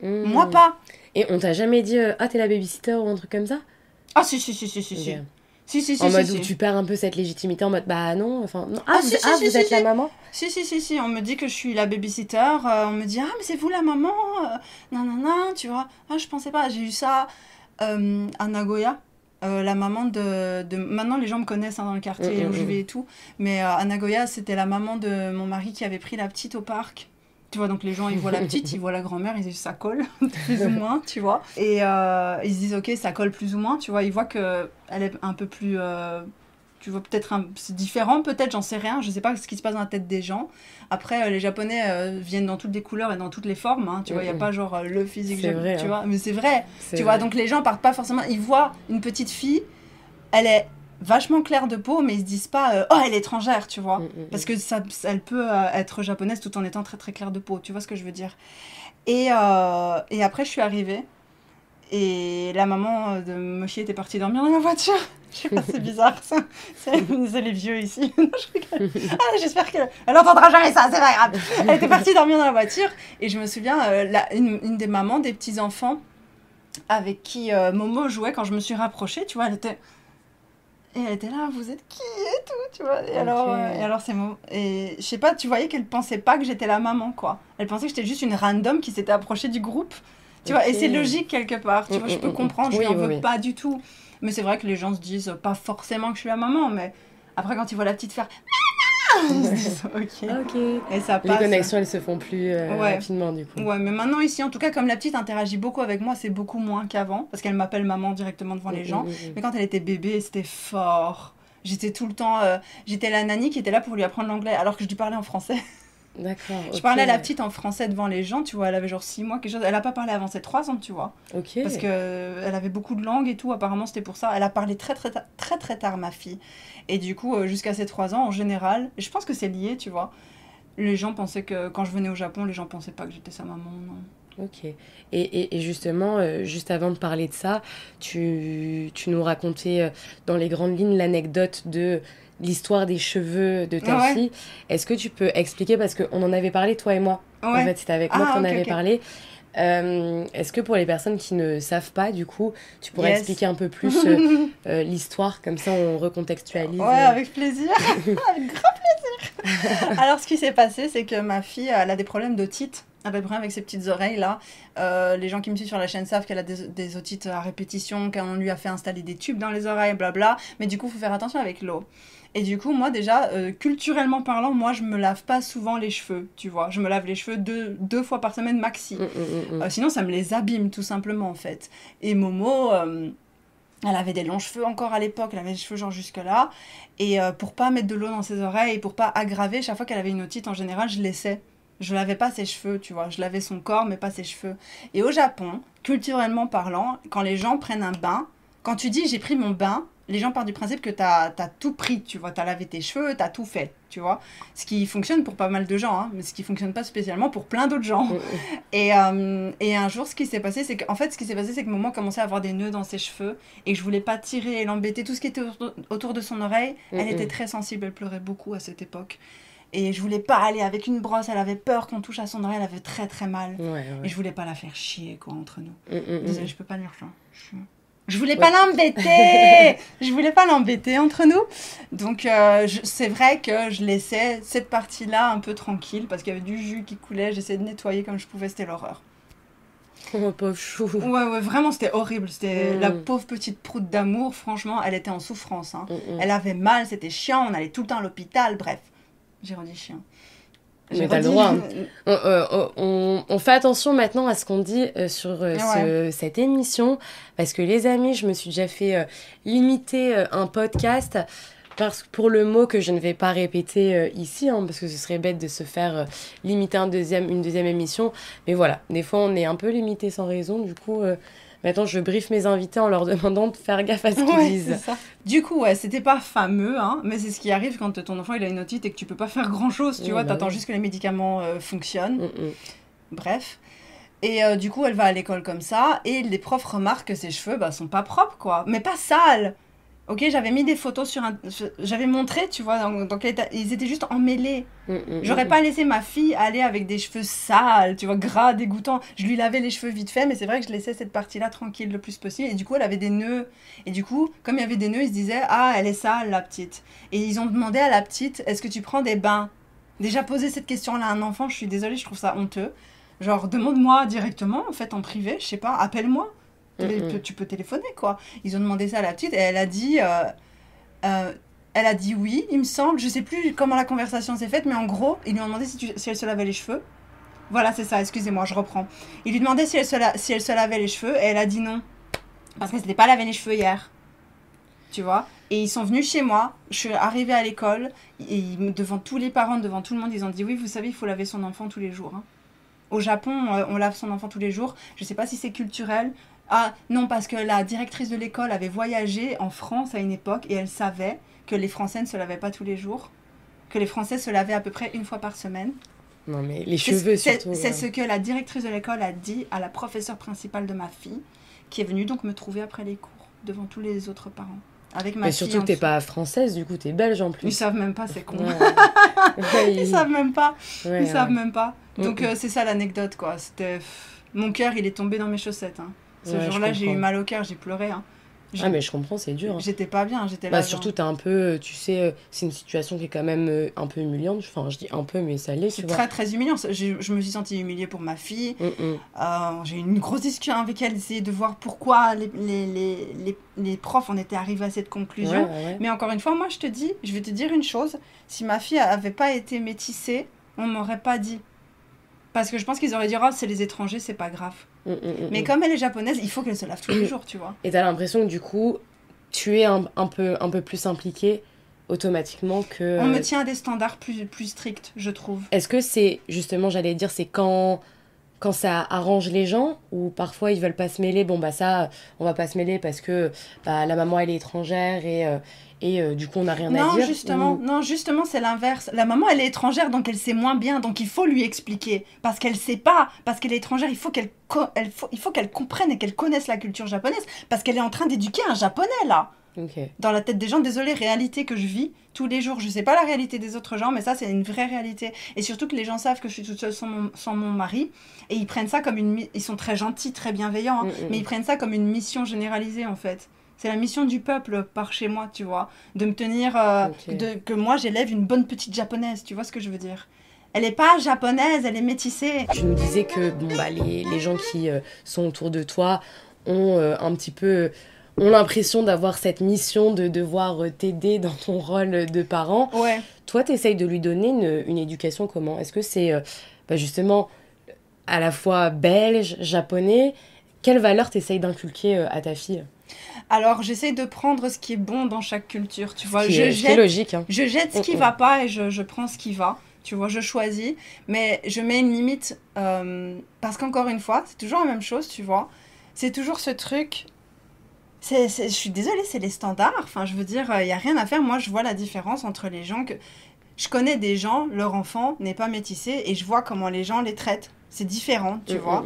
Moi pas. Et on t'a jamais dit t'es la babysitter ou un truc comme ça ? Ah si. Si. En mode où tu perds un peu cette légitimité en mode bah non, enfin non. Vous êtes la maman ? Si, on me dit que je suis la babysitter, on me dit mais c'est vous la maman, nanana, tu vois. Je pensais pas, j'ai eu ça à Nagoya. La maman de... Maintenant, les gens me connaissent dans le quartier où je vais et tout. Mais à Nagoya, c'était la maman de mon mari qui avait pris la petite au parc. Tu vois, donc les gens, ils voient la petite, ils voient la grand-mère, ils disent ça colle, plus ou moins, tu vois. Et ils se disent, ok, ça colle plus ou moins, tu vois. Ils voient qu'elle est un peu plus... tu vois, peut-être c'est différent, peut-être, j'en sais rien. Je sais pas ce qui se passe dans la tête des gens. Après, les Japonais viennent dans toutes les couleurs et dans toutes les formes, hein, tu vois. Il n'y a pas genre le physique, vrai, tu hein. vois. Mais c'est vrai, tu vrai. vois. Donc les gens partent pas forcément... Ils voient une petite fille, elle est... vachement claire de peau, mais ils se disent pas elle est étrangère, tu vois, parce que elle peut être japonaise tout en étant très très claire de peau, tu vois ce que je veux dire. Et après je suis arrivée et la maman de Moshi était partie dormir dans la voiture. Je sais pas, c'est bizarre ça. C'est les vieux ici. Non, je rigole. J'espère qu'elle entendra jamais ça, c'est pas grave. Elle était partie dormir dans la voiture et je me souviens une des mamans des petits enfants avec qui Momo jouait quand je me suis rapprochée, tu vois, et elle était là, vous êtes qui et tout, tu vois. Et alors c'est Momo. Et je sais pas, tu voyais qu'elle pensait pas que j'étais la maman, quoi. Elle pensait que j'étais juste une random qui s'était approchée du groupe. Tu vois, et c'est logique quelque part. Tu vois, je peux comprendre, je lui en veux pas du tout. Mais c'est vrai que les gens se disent pas forcément que je suis la maman, mais après quand ils voient la petite faire Ils se disent ok. Ok. Et ça Les passe. connexions, elles se font plus Ouais. rapidement, du coup. Ouais, mais maintenant ici, en tout cas, comme la petite interagit beaucoup avec moi, c'est beaucoup moins qu'avant, parce qu'elle m'appelle maman directement devant les gens. Mais quand elle était bébé, c'était fort. J'étais tout le temps... j'étais la nanny qui était là pour lui apprendre l'anglais, alors que je lui parlais en français. D'accord, Je ok. parlais à la petite en français devant les gens, tu vois, elle avait genre 6 mois, quelque chose. Elle a pas parlé avant ses 3 ans, tu vois. Ok. Parce qu'elle avait beaucoup de langues et tout, apparemment c'était pour ça. Elle a parlé très tard, ma fille. Et du coup, jusqu'à ses 3 ans, en général, et je pense que c'est lié, tu vois. Les gens pensaient que, quand je venais au Japon, les gens pensaient pas que j'étais sa maman, non. Ok. Et justement, juste avant de parler de ça, tu nous racontais dans les grandes lignes l'anecdote de l'histoire des cheveux de ta Ouais. fille. Est-ce que tu peux expliquer, parce qu'on en avait parlé, toi et moi. En Ouais. fait, c'était avec moi Ah, qu'on ok, avait ok. parlé. Est-ce que pour les personnes qui ne savent pas, du coup, tu pourrais Yes. expliquer un peu plus l'histoire, comme ça on recontextualise. Ouais, avec plaisir. Avec grand plaisir. Alors, ce qui s'est passé, c'est que ma fille, elle a des problèmes d'otite. Elle a des problèmes avec ses petites oreilles, là. Les gens qui me suivent sur la chaîne savent qu'elle a des otites à répétition, qu'on lui a fait installer des tubes dans les oreilles, blabla. Mais du coup, il faut faire attention avec l'eau. Et du coup, moi, déjà, culturellement parlant, moi, je me lave pas souvent les cheveux, tu vois. Je me lave les cheveux deux fois par semaine maxi. Sinon, ça me les abîme, tout simplement, en fait. Et Momo... elle avait des longs cheveux encore à l'époque, elle avait des cheveux genre jusque-là. Et pour pas mettre de l'eau dans ses oreilles et pour pas aggraver, chaque fois qu'elle avait une otite, en général, je laissais. Je lavais pas ses cheveux, tu vois. Je lavais son corps, mais pas ses cheveux. Et au Japon, culturellement parlant, quand les gens prennent un bain, quand tu dis j'ai pris mon bain, les gens partent du principe que t'as tout pris, tu vois. T'as lavé tes cheveux, t'as tout fait, tu vois. Ce qui fonctionne pour pas mal de gens, hein, mais ce qui fonctionne pas spécialement pour plein d'autres gens. Et un jour, ce qui s'est passé, c'est que Momo commençait à avoir des nœuds dans ses cheveux et que je voulais pas tirer et l'embêter. Tout ce qui était autour de son oreille, elle était très sensible, elle pleurait beaucoup à cette époque. Et je voulais pas aller avec une brosse, elle avait peur qu'on touche à son oreille, elle avait très très mal. Ouais. Et je voulais pas la faire chier, quoi, entre nous. Mm. Désolée, je peux pas dire ça. Je voulais pas l'embêter. Je voulais pas l'embêter entre nous. Donc c'est vrai que je laissais cette partie-là un peu tranquille parce qu'il y avait du jus qui coulait, j'essayais de nettoyer comme je pouvais, c'était l'horreur. Oh, pauvre chou. Ouais, vraiment, c'était horrible. C'était la pauvre petite proute d'amour, franchement, elle était en souffrance. Hein. Elle avait mal, c'était chiant, on allait tout le temps à l'hôpital, bref. J'ai redit chiant. Mais t'as le droit. On fait attention maintenant à ce qu'on dit sur cette émission, parce que les amis, je me suis déjà fait limiter un podcast pour le mot que je ne vais pas répéter ici, hein, parce que ce serait bête de se faire limiter une deuxième émission. Mais voilà, des fois on est un peu limité sans raison, du coup... Maintenant, je briefe mes invités en leur demandant de faire gaffe à ce qu'ils disent. C'est ça. Du coup, ouais, c'était pas fameux, hein, mais c'est ce qui arrive quand ton enfant il a une otite et que tu peux pas faire grand-chose, tu vois, t'attends juste que les médicaments fonctionnent. Bref. Et du coup, elle va à l'école comme ça, et les profs remarquent que ses cheveux sont pas propres, quoi, mais pas sales. Ok, j'avais mis des photos j'avais montré, tu vois, dans quel état... Ils étaient juste emmêlés. J'aurais pas laissé ma fille aller avec des cheveux sales, tu vois, gras, dégoûtants. Je lui lavais les cheveux vite fait, mais c'est vrai que je laissais cette partie-là tranquille le plus possible. Et du coup, elle avait des nœuds. Et du coup, comme il y avait des nœuds, ils se disaient « Ah, elle est sale, la petite. » Et ils ont demandé à la petite « Est-ce que tu prends des bains ?» Déjà, poser cette question-là à un enfant, je suis désolée, je trouve ça honteux. Genre, demande-moi directement, en fait, en privé, je sais pas, appelle-moi. Tu peux téléphoner, quoi. Ils ont demandé ça à la petite et elle a dit oui, il me semble. Je sais plus comment la conversation s'est faite, mais en gros, ils lui ont demandé si elle se lavait les cheveux. Voilà, c'est ça, excusez-moi, je reprends. Ils lui demandaient si elle se lavait les cheveux et elle a dit non. Parce qu'elle s'était pas lavé les cheveux hier. Tu vois. Et ils sont venus chez moi, je suis arrivée à l'école, et devant tous les parents, devant tout le monde, ils ont dit oui, vous savez, il faut laver son enfant tous les jours. Hein. Au Japon, on lave son enfant tous les jours. Je sais pas si c'est culturel. Ah non, parce que la directrice de l'école avait voyagé en France à une époque et elle savait que les Français ne se lavaient pas tous les jours, que les Français se lavaient à peu près une fois par semaine. Non mais les cheveux surtout. C'est ce que la directrice de l'école a dit à la professeure principale de ma fille, qui est venue donc me trouver après les cours, devant tous les autres parents. Avec ma mais fille surtout que t'es pas française, du coup t'es belge en plus. Ils savent même pas, c'est con. Ouais. Ils savent même pas. Ouais, Ils savent même pas. Donc c'est ça l'anecdote, quoi. C'était... Mon cœur, il est tombé dans mes chaussettes. Hein. Ce jour-là, j'ai eu mal au cœur, j'ai pleuré. Hein. Ah mais je comprends, c'est dur. Hein. J'étais pas bien, j'étais là. Bah surtout t'es un peu, tu sais, c'est une situation qui est quand même un peu humiliante. Enfin, je dis un peu, mais ça l'est, tu vois. C'est très très humiliant. Je me suis sentie humiliée pour ma fille. J'ai eu une grosse discussion avec elle, essayer de voir pourquoi les profs en étaient arrivés à cette conclusion. Ouais. Mais encore une fois, moi je vais te dire une chose. Si ma fille avait pas été métissée, on m'aurait pas dit. Parce que je pense qu'ils auraient dit, oh, c'est les étrangers, c'est pas grave. Mais comme elle est japonaise, il faut qu'elle se lave tous les jours, tu vois. Et t'as l'impression que du coup, tu es un peu plus impliquée automatiquement que... On me tient à des standards plus stricts, je trouve. Est-ce que c'est, justement, j'allais dire, c'est quand ça arrange les gens, ou parfois ils veulent pas se mêler, bon bah ça, on va pas se mêler parce que bah, la maman elle est étrangère et du coup on n'a rien à dire. Non, justement c'est l'inverse. La maman elle est étrangère donc elle sait moins bien, donc il faut lui expliquer. Parce qu'elle sait pas, parce qu'elle est étrangère, il faut qu'elle comprenne et qu'elle connaisse la culture japonaise. Parce qu'elle est en train d'éduquer un japonais là. Okay. Dans la tête des gens, désolé, réalité que je vis tous les jours. Je sais pas la réalité des autres gens, mais ça, c'est une vraie réalité. Et surtout que les gens savent que je suis toute seule sans mon mari. Et ils prennent ça comme ils sont très gentils, très bienveillants, hein, mais ils prennent ça comme une mission généralisée, en fait. C'est la mission du peuple par chez moi, tu vois. De me tenir... que moi, j'élève une bonne petite japonaise, tu vois ce que je veux dire. Elle est pas japonaise, elle est métissée. Tu nous disais que bon, bah, les gens qui sont autour de toi ont un petit peu... ont l'impression d'avoir cette mission de devoir t'aider dans ton rôle de parent. Ouais. Toi, tu essayes de lui donner une éducation comment ? Est-ce que c'est justement à la fois belge, japonais ? Quelles valeurs tu essayes d'inculquer à ta fille ? Alors, j'essaye de prendre ce qui est bon dans chaque culture, tu vois. C'est logique. Hein. Je jette ce qui va pas et je prends ce qui va. Tu vois, je choisis. Mais je mets une limite parce qu'encore une fois, c'est toujours la même chose, tu vois. C'est toujours ce truc... je suis désolée, c'est les standards. Enfin, je veux dire, il n'y a rien à faire. Moi, je vois la différence entre les gens que... Je connais des gens, leur enfant n'est pas métissé et je vois comment les gens les traitent. C'est différent, tu vois.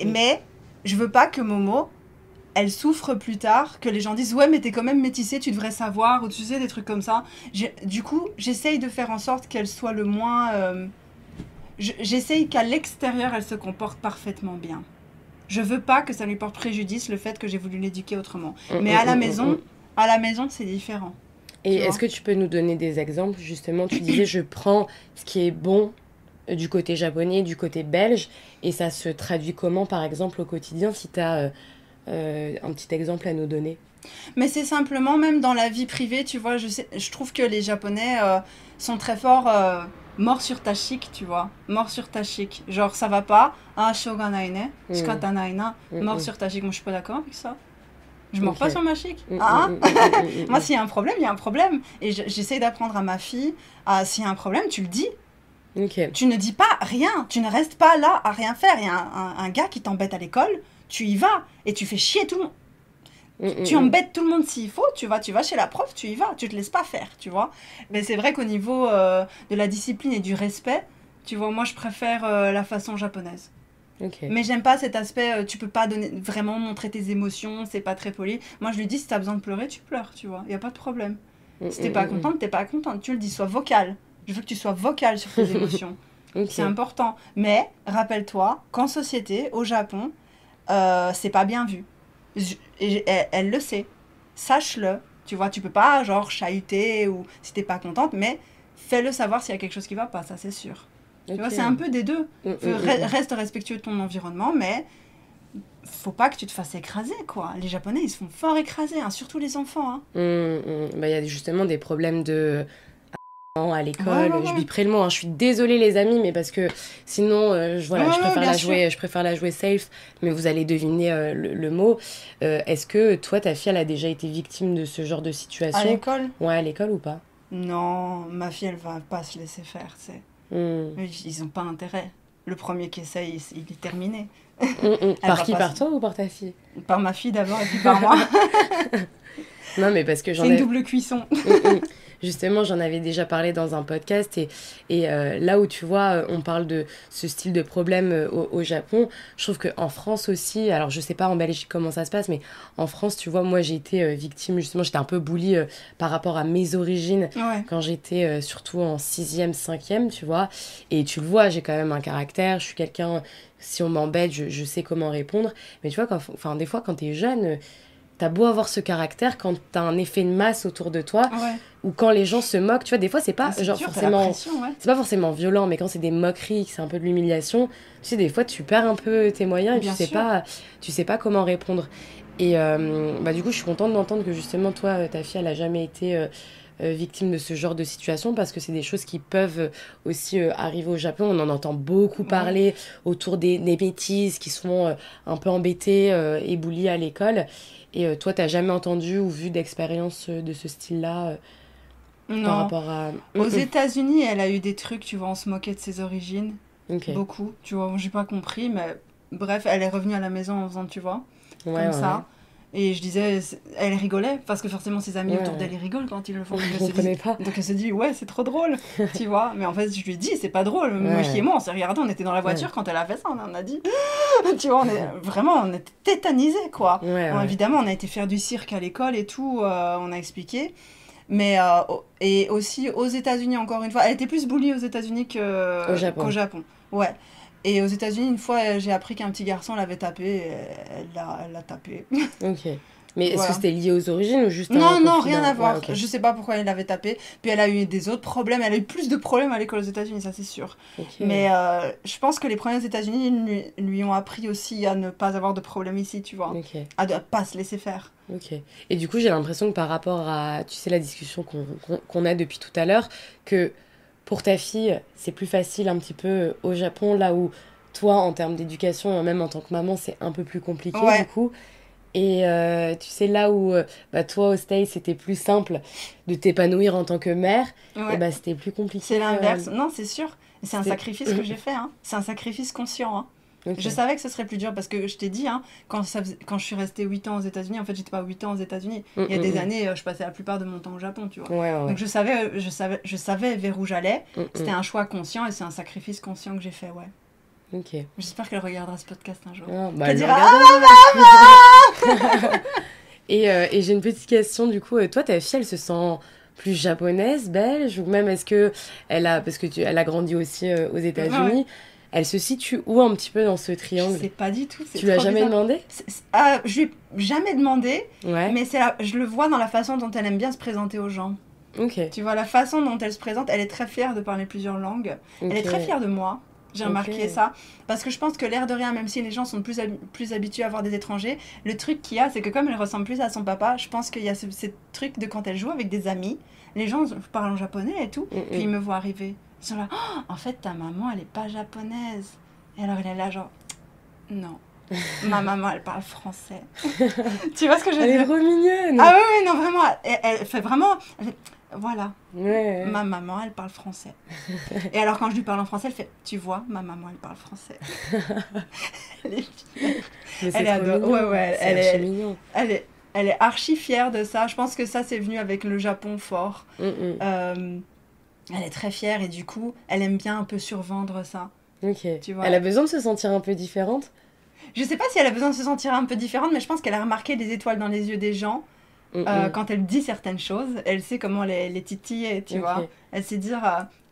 Mais je veux pas que Momo, elle souffre plus tard, que les gens disent « Ouais, mais t'es quand même métissée, tu devrais savoir » ou tu sais, des trucs comme ça. Du coup, j'essaye de faire en sorte qu'elle soit le moins... J'essaye qu'à l'extérieur, elle se comporte parfaitement bien. Je veux pas que ça lui porte préjudice le fait que j'ai voulu l'éduquer autrement. Mais à la maison, c'est différent. Et est-ce que tu peux nous donner des exemples, justement ? Tu disais, je prends ce qui est bon du côté japonais, du côté belge, et ça se traduit comment, par exemple, au quotidien, si tu as un petit exemple à nous donner ? Mais c'est simplement, même dans la vie privée, tu vois, je trouve que les Japonais sont très forts... mort sur ta chic, tu vois. Mort sur ta chic. Genre, ça va pas. Ah, shoganai ne. Shikatanai na. Mort sur ta chic. Moi, je suis pas d'accord avec ça. Je mords pas sur ma chic. Moi, s'il y a un problème, il y a un problème. Et j'essaie d'apprendre à ma fille, s'il y a un problème, tu le dis. Tu ne dis pas rien. Tu ne restes pas là à rien faire. Il y a un gars qui t'embête à l'école, tu y vas et tu fais chier tout le monde. Tu embêtes tout le monde s'il faut, tu vas chez la prof, tu y vas, tu te laisses pas faire, tu vois. Mais c'est vrai qu'au niveau de la discipline et du respect, tu vois, moi je préfère la façon japonaise. Mais j'aime pas cet aspect, tu peux pas vraiment montrer tes émotions, c'est pas très poli. Moi je lui dis, si t'as besoin de pleurer, tu pleures, tu vois, y a pas de problème. Si t'es pas contente, t'es pas contente, tu le dis, sois vocale. Je veux que tu sois vocale sur tes émotions. C'est important. Mais, rappelle-toi qu'en société, au Japon, c'est pas bien vu. Elle le sait. Sache-le. Tu vois, tu peux pas, genre, chahuter ou si t'es pas contente, mais fais-le savoir s'il y a quelque chose qui va pas, ça c'est sûr. Tu vois, c'est un peu des deux. Reste respectueux de ton environnement, mais faut pas que tu te fasses écraser, quoi. Les Japonais, ils se font fort écraser, hein, surtout les enfants. Hein. Bah, y a justement des problèmes de... à l'école, je biperai le mot, hein. Je suis désolée les amis, mais parce que sinon, je préfère la jouer safe, mais vous allez deviner le mot. Est-ce que toi, ta fille, elle a déjà été victime de ce genre de situation ? À l'école ? Ouais, à l'école ou pas ? Non, ma fille, elle va pas se laisser faire, tu sais. Ils ont pas intérêt. Le premier qui essaye, il est terminé. Par qui ? Par toi ou par ta fille ? Par ma fille d'abord et puis par moi. Non, mais parce que c'est une double cuisson. Justement, j'en avais déjà parlé dans un podcast et là où tu vois, on parle de ce style de problème au Japon, je trouve qu'en France aussi, alors je sais pas en Belgique comment ça se passe, mais en France, tu vois, moi j'ai été victime, justement, j'étais un peu bully par rapport à mes origines quand j'étais surtout en 6e, 5e, tu vois, et tu le vois, j'ai quand même un caractère, je suis quelqu'un, si on m'embête, je sais comment répondre, mais tu vois, des fois quand t'es jeune... t'as beau avoir ce caractère, quand t'as un effet de masse autour de toi, ou quand les gens se moquent, tu vois, des fois, c'est pas genre dur, forcément... pression, C'est pas forcément violent, mais quand c'est des moqueries, que c'est un peu de l'humiliation, tu sais, des fois, tu perds un peu tes moyens et tu sais pas comment répondre. Et du coup, je suis contente d'entendre que justement, toi, ta fille, elle a jamais été victime de ce genre de situation parce que c'est des choses qui peuvent aussi arriver au Japon. On en entend beaucoup parler autour des bêtises qui se font un peu embêter et bullies à l'école. Et toi, t'as jamais entendu ou vu d'expérience de ce style-là par rapport à... Aux États-Unis, elle a eu des trucs, tu vois, on se moquait de ses origines. Okay. Beaucoup, tu vois, j'ai pas compris, mais bref, elle est revenue à la maison en faisant, tu vois, ça. Et je disais, elle rigolait, parce que forcément ses amis autour d'elle, ils rigolent quand ils le font. Donc elle se dit, ouais, c'est trop drôle, tu vois. Mais en fait, je lui ai dit, c'est pas drôle. Mochi et moi, on s'est regardés, on était dans la voiture quand elle a fait ça, on a dit, tu vois, on était tétanisés, quoi. Évidemment, on a été faire du cirque à l'école et tout, on a expliqué. Mais, et aussi aux États-Unis, encore une fois, elle était plus bully aux États-Unis qu'au Japon. Ouais. Et aux États-Unis, une fois, j'ai appris qu'un petit garçon l'avait tapé, elle l'a tapé. Ok. Mais est-ce que c'était lié aux origines ou juste Non, rien à voir. Je sais pas pourquoi elle l'avait tapé. Puis elle a eu des autres problèmes. Elle a eu plus de problèmes à l'école aux États-Unis, ça c'est sûr. Mais je pense que les problèmes aux États-Unis lui ont appris aussi à ne pas avoir de problème ici, tu vois. À ne pas se laisser faire. Ok. Et du coup, j'ai l'impression que par rapport à, tu sais, la discussion qu'on a depuis tout à l'heure, que pour ta fille, c'est plus facile un petit peu au Japon, là où toi, en termes d'éducation, même en tant que maman, c'est un peu plus compliqué du coup. Et tu sais, là où toi, au States, c'était plus simple de t'épanouir en tant que mère, et c'était plus compliqué. C'est l'inverse. Non, c'est sûr. C'est un sacrifice que j'ai fait. Hein. C'est un sacrifice conscient. Hein. Okay. Je savais que ce serait plus dur parce que je t'ai dit, hein, quand je suis restée 8 ans aux États-Unis, en fait, j'étais pas 8 ans aux États-Unis. Il y a des années, je passais la plupart de mon temps au Japon, tu vois. Donc je savais vers où j'allais. C'était un choix conscient et c'est un sacrifice conscient que j'ai fait, Ok. J'espère qu'elle regardera ce podcast un jour. Elle dira maman Et j'ai une petite question, du coup. Toi, ta fille, elle se sent plus japonaise, belge, ou même est-ce que parce que elle a grandi aussi aux États-Unis, elle se situe où un petit peu dans ce triangle? Je sais pas du tout. Tu lui as jamais demandé? Je lui ai jamais demandé, mais je le vois dans la façon dont elle aime bien se présenter aux gens. Tu vois, la façon dont elle se présente, elle est très fière de parler plusieurs langues. Elle est très fière de moi. J'ai remarqué ça. Parce que je pense que l'air de rien, même si les gens sont plus habitués à voir des étrangers, le truc qu'il y a, c'est que comme elle ressemble plus à son papa, je pense qu'il y a ce truc de quand elle joue avec des amis, les gens parlent en japonais et tout, puis ils me voient arriver. Ils sont là, oh, en fait, ta maman, elle est pas japonaise. Et alors, elle est là, genre, non. Ma maman, elle parle français. Tu vois ce que je veux dire? Elle est trop mignonne. Ah oui, non, vraiment. Elle fait vraiment... Voilà. Ma maman, elle parle français. Et alors, quand je lui parle en français, elle fait, tu vois, ma maman, elle parle français. Elle est adorable. Elle est archi fière de ça. Je pense que ça, c'est venu avec le Japon fort. Elle est très fière et du coup, elle aime bien un peu survendre ça. Tu vois. Elle a besoin de se sentir un peu différente? Je sais pas si elle a besoin de se sentir un peu différente, mais je pense qu'elle a remarqué des étoiles dans les yeux des gens. Quand elle dit certaines choses, elle sait comment les titiller, tu vois. Elle sait dire...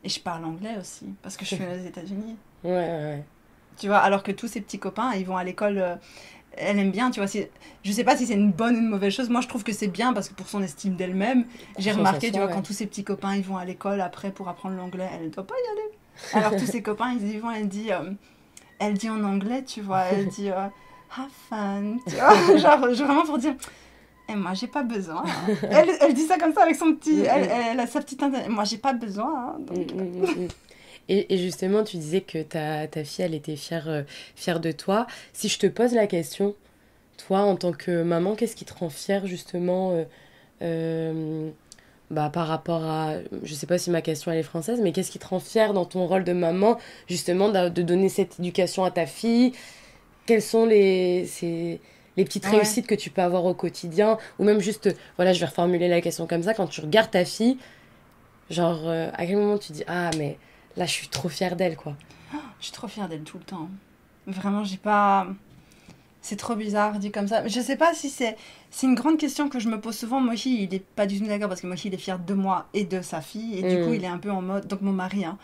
Et je parle anglais aussi, parce que je suis aux États-Unis. Tu vois, alors que tous ses petits copains, ils vont à l'école... elle aime bien, tu vois. Je sais pas si c'est une bonne ou une mauvaise chose. Moi, je trouve que c'est bien, parce que pour son estime d'elle-même, j'ai remarqué, tu vois, quand tous ses petits copains, ils vont à l'école après pour apprendre l'anglais, elle ne doit pas y aller. Alors tous ses copains, ils y vont, elle dit en anglais, tu vois, elle dit have fun, tu vois, genre vraiment pour dire et moi j'ai pas besoin. Hein. Elle dit ça comme ça avec son petit, elle a sa petite moi j'ai pas besoin. Hein, donc... Et justement, tu disais que ta fille, elle était fière de toi. Si je te pose la question, toi, en tant que maman, qu'est-ce qui te rend fière justement par rapport à... Je sais pas si ma question elle est française, mais qu'est-ce qui te rend fière dans ton rôle de maman, justement, de donner cette éducation à ta fille? Quelles sont les petites réussites que tu peux avoir au quotidien? Ou même juste, voilà, je vais reformuler la question comme ça, quand tu regardes ta fille, genre, à quel moment tu dis, ah, mais là, je suis trop fière d'elle, quoi. Je suis trop fière d'elle tout le temps. Vraiment, j'ai pas... C'est trop bizarre dit comme ça. Je sais pas si c'est une grande question que je me pose souvent. Mochi, il est pas du tout d'accord parce que Mochi, il est fier de moi et de sa fille. Et du coup, il est un peu en mode... Donc, mon mari, hein.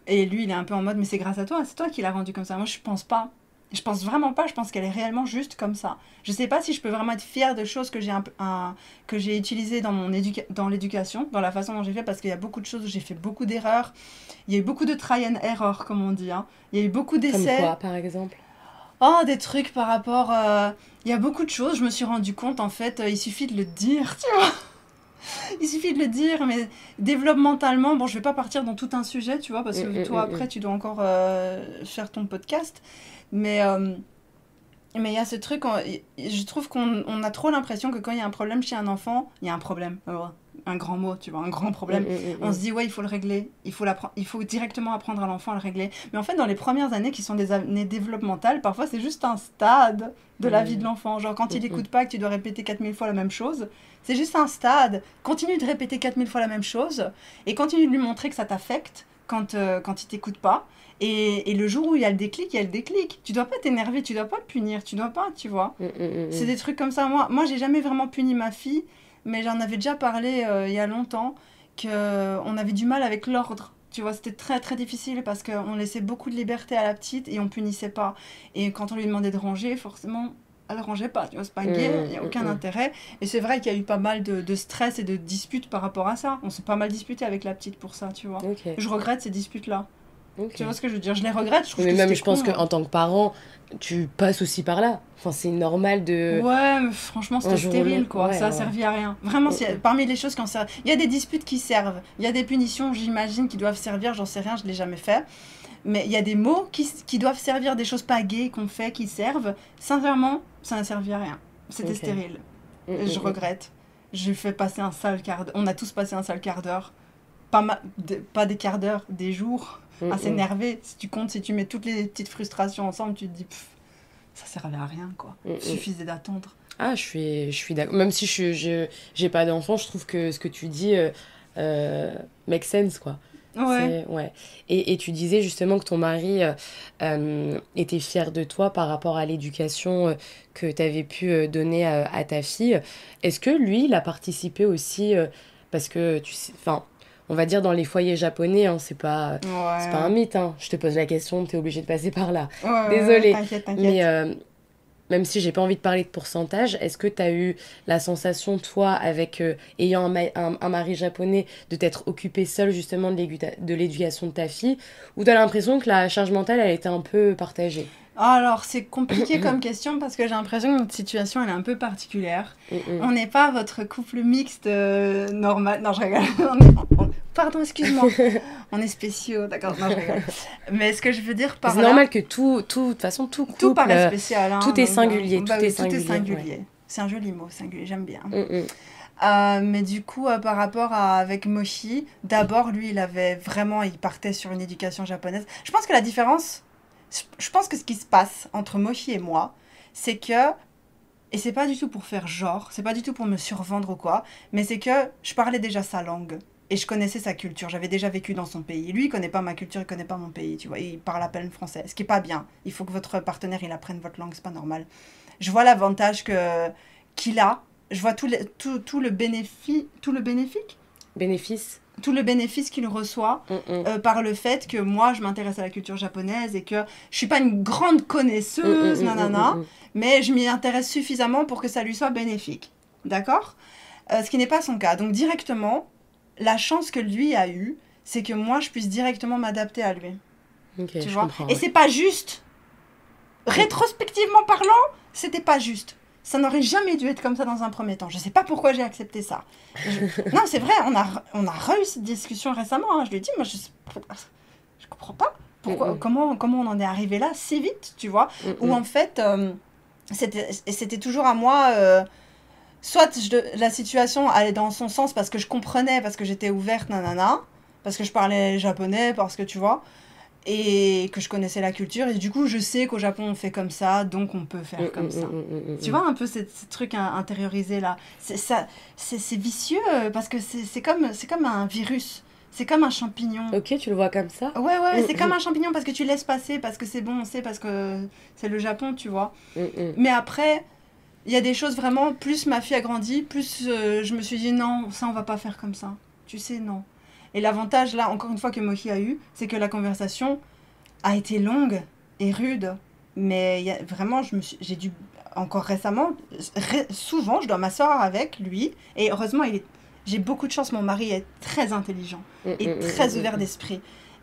Et lui, il est un peu en mode, mais c'est grâce à toi. C'est toi qui l'as rendu comme ça. Moi, je pense pas. Je pense vraiment pas, je pense qu'elle est réellement juste comme ça. Je sais pas si je peux vraiment être fière de choses que que j'ai utilisées dans dans l'éducation, dans la façon dont j'ai fait, parce qu'il y a beaucoup de choses où j'ai fait beaucoup d'erreurs. Il y a eu beaucoup de try and error, comme on dit. Hein. Il y a eu beaucoup Comme d'essais. quoi, par exemple? Oh, des trucs par rapport... Il y a beaucoup de choses, je me suis rendu compte, en fait, il suffit de le dire, tu vois. Il suffit de le dire, mais développementalement, bon, je vais pas partir dans tout un sujet, tu vois, parce que toi, après, tu dois encore faire ton podcast. Mais mais il y a ce truc, je trouve qu'on a trop l'impression que quand il y a un problème chez un enfant, il y a un problème. Alors, un grand mot, tu vois, un grand problème. On se dit, ouais, il faut le régler, il faut directement apprendre à l'enfant à le régler. Mais en fait, dans les premières années qui sont des années développementales, parfois c'est juste un stade de la vie de l'enfant. Genre, quand il n'écoute pas, que tu dois répéter 4000 fois la même chose, c'est juste un stade. Continue de répéter 4000 fois la même chose et continue de lui montrer que ça t'affecte quand il t'écoute pas. Et le jour où il y a le déclic, il y a le déclic. Tu dois pas t'énerver, tu dois pas le punir, tu dois pas, tu vois. C'est des trucs comme ça. Moi j'ai jamais vraiment puni ma fille, mais j'en avais déjà parlé il y a longtemps, qu'on avait du mal avec l'ordre. Tu vois, c'était très très difficile parce qu'on laissait beaucoup de liberté à la petite et on punissait pas. Et quand on lui demandait de ranger, forcément, elle rangeait pas. Tu vois, c'est pas gay, il n'y a aucun intérêt. Et c'est vrai qu'il y a eu pas mal de stress et de disputes par rapport à ça. On s'est pas mal disputé avec la petite pour ça, tu vois. Je regrette ces disputes-là. Tu vois ce que je veux dire? Je les regrette. Mais même, je pense qu'en tant que parent, tu passes aussi par là. Enfin, c'est normal de... Ouais, mais franchement, c'était stérile, quoi. Ça a servi à rien. Vraiment, parmi les choses qui ont servi... Il y a des disputes qui servent. Il y a des punitions, j'imagine, qui doivent servir. J'en sais rien, je l'ai jamais fait. Mais il y a des mots qui doivent servir, des choses pas gaies qu'on fait, qui servent. Sincèrement, ça n'a servi à rien. C'était stérile. Et je regrette. J'ai fait passer un sale quart d'heure. On a tous passé un sale quart d'heure. Pas des quarts d'heure, des jours. À s'énerver. Si tu comptes, si tu mets toutes les petites frustrations ensemble, tu te dis, ça servait à rien, quoi. Il suffisait d'attendre. Ah, je suis d'accord. Même si j'ai pas d'enfant, je trouve que ce que tu dis make sense, quoi. Ouais. Et tu disais justement que ton mari était fier de toi par rapport à l'éducation que tu avais pu donner à ta fille. Est-ce que lui, il a participé aussi parce que, tu sais, enfin... On va dire dans les foyers japonais, hein, c'est pas un mythe. Hein. Je te pose la question, t'es obligé de passer par là. Désolée. T'inquiète. Mais même si j'ai pas envie de parler de pourcentage, est-ce que t'as eu la sensation, toi, avec ayant un mari japonais, de t'être occupée seule justement de l'éducation de ta fille, ou t'as l'impression que la charge mentale, elle était un peu partagée? Alors, c'est compliqué comme question parce que j'ai l'impression que notre situation, elle est un peu particulière. On n'est pas votre couple mixte normal. Non, je rigole. Pardon, excuse-moi. On est spéciaux, d'accord. Non, je rigole. Mais ce que je veux dire par là... C'est normal que de toute façon, tout couple... Tout paraît spécial. Hein, tout est singulier. Tout est singulier. Ouais. C'est un joli mot, singulier. J'aime bien. Mais du coup, par rapport avec Mochi, d'abord, lui, il partait sur une éducation japonaise. Je pense que la différence... Je pense que ce qui se passe entre Mochi et moi, c'est que, et c'est pas du tout pour faire genre, c'est pas du tout pour me survendre ou quoi, mais c'est que je parlais déjà sa langue et je connaissais sa culture, j'avais déjà vécu dans son pays. Lui, il connaît pas ma culture, il connaît pas mon pays, tu vois, il parle à peine français, ce qui est pas bien. Il faut que votre partenaire, il apprenne votre langue, c'est pas normal. Je vois l'avantage qu'il a, je vois tout le bénéfice tout le bénéfice qu'il reçoit par le fait que moi, je m'intéresse à la culture japonaise et que je suis pas une grande connaisseuse, mais je m'y intéresse suffisamment pour que ça lui soit bénéfique. D'accord ? Ce qui n'est pas son cas. Donc, directement, la chance que lui a eue, c'est que moi, je puisse directement m'adapter à lui. Tu vois ? Et c'est pas juste. Rétrospectivement parlant, c'était pas juste. Ça n'aurait jamais dû être comme ça dans un premier temps. Je ne sais pas pourquoi j'ai accepté ça. Non, c'est vrai, on a eu cette discussion récemment. Hein. Je lui ai dit, moi, je comprends pas. Pourquoi, comment on en est arrivé là si vite, tu vois. Où en fait, c'était toujours à moi... soit la situation allait dans son sens parce que je comprenais, parce que j'étais ouverte, parce que je parlais japonais, parce que, tu vois... et que je connaissais la culture, et du coup je sais qu'au Japon on fait comme ça, donc on peut faire comme ça. Tu vois un peu ce truc intériorisé là, c'est vicieux parce que c'est comme un virus, c'est comme un champignon. Ok, tu le vois comme ça? Ouais, c'est comme un champignon parce que tu laisses passer, parce que c'est bon, on sait, parce que c'est le Japon, tu vois. Mais après, il y a des choses vraiment, plus ma fille a grandi, plus je me suis dit non, ça on va pas faire comme ça, tu sais, non. Et l'avantage, là, encore une fois, que Mochi a eu, c'est que la conversation a été longue et rude. Mais vraiment, j'ai dû, encore récemment, souvent, je dois m'asseoir avec lui. Et heureusement, j'ai beaucoup de chance, mon mari est très intelligent et très ouvert d'esprit.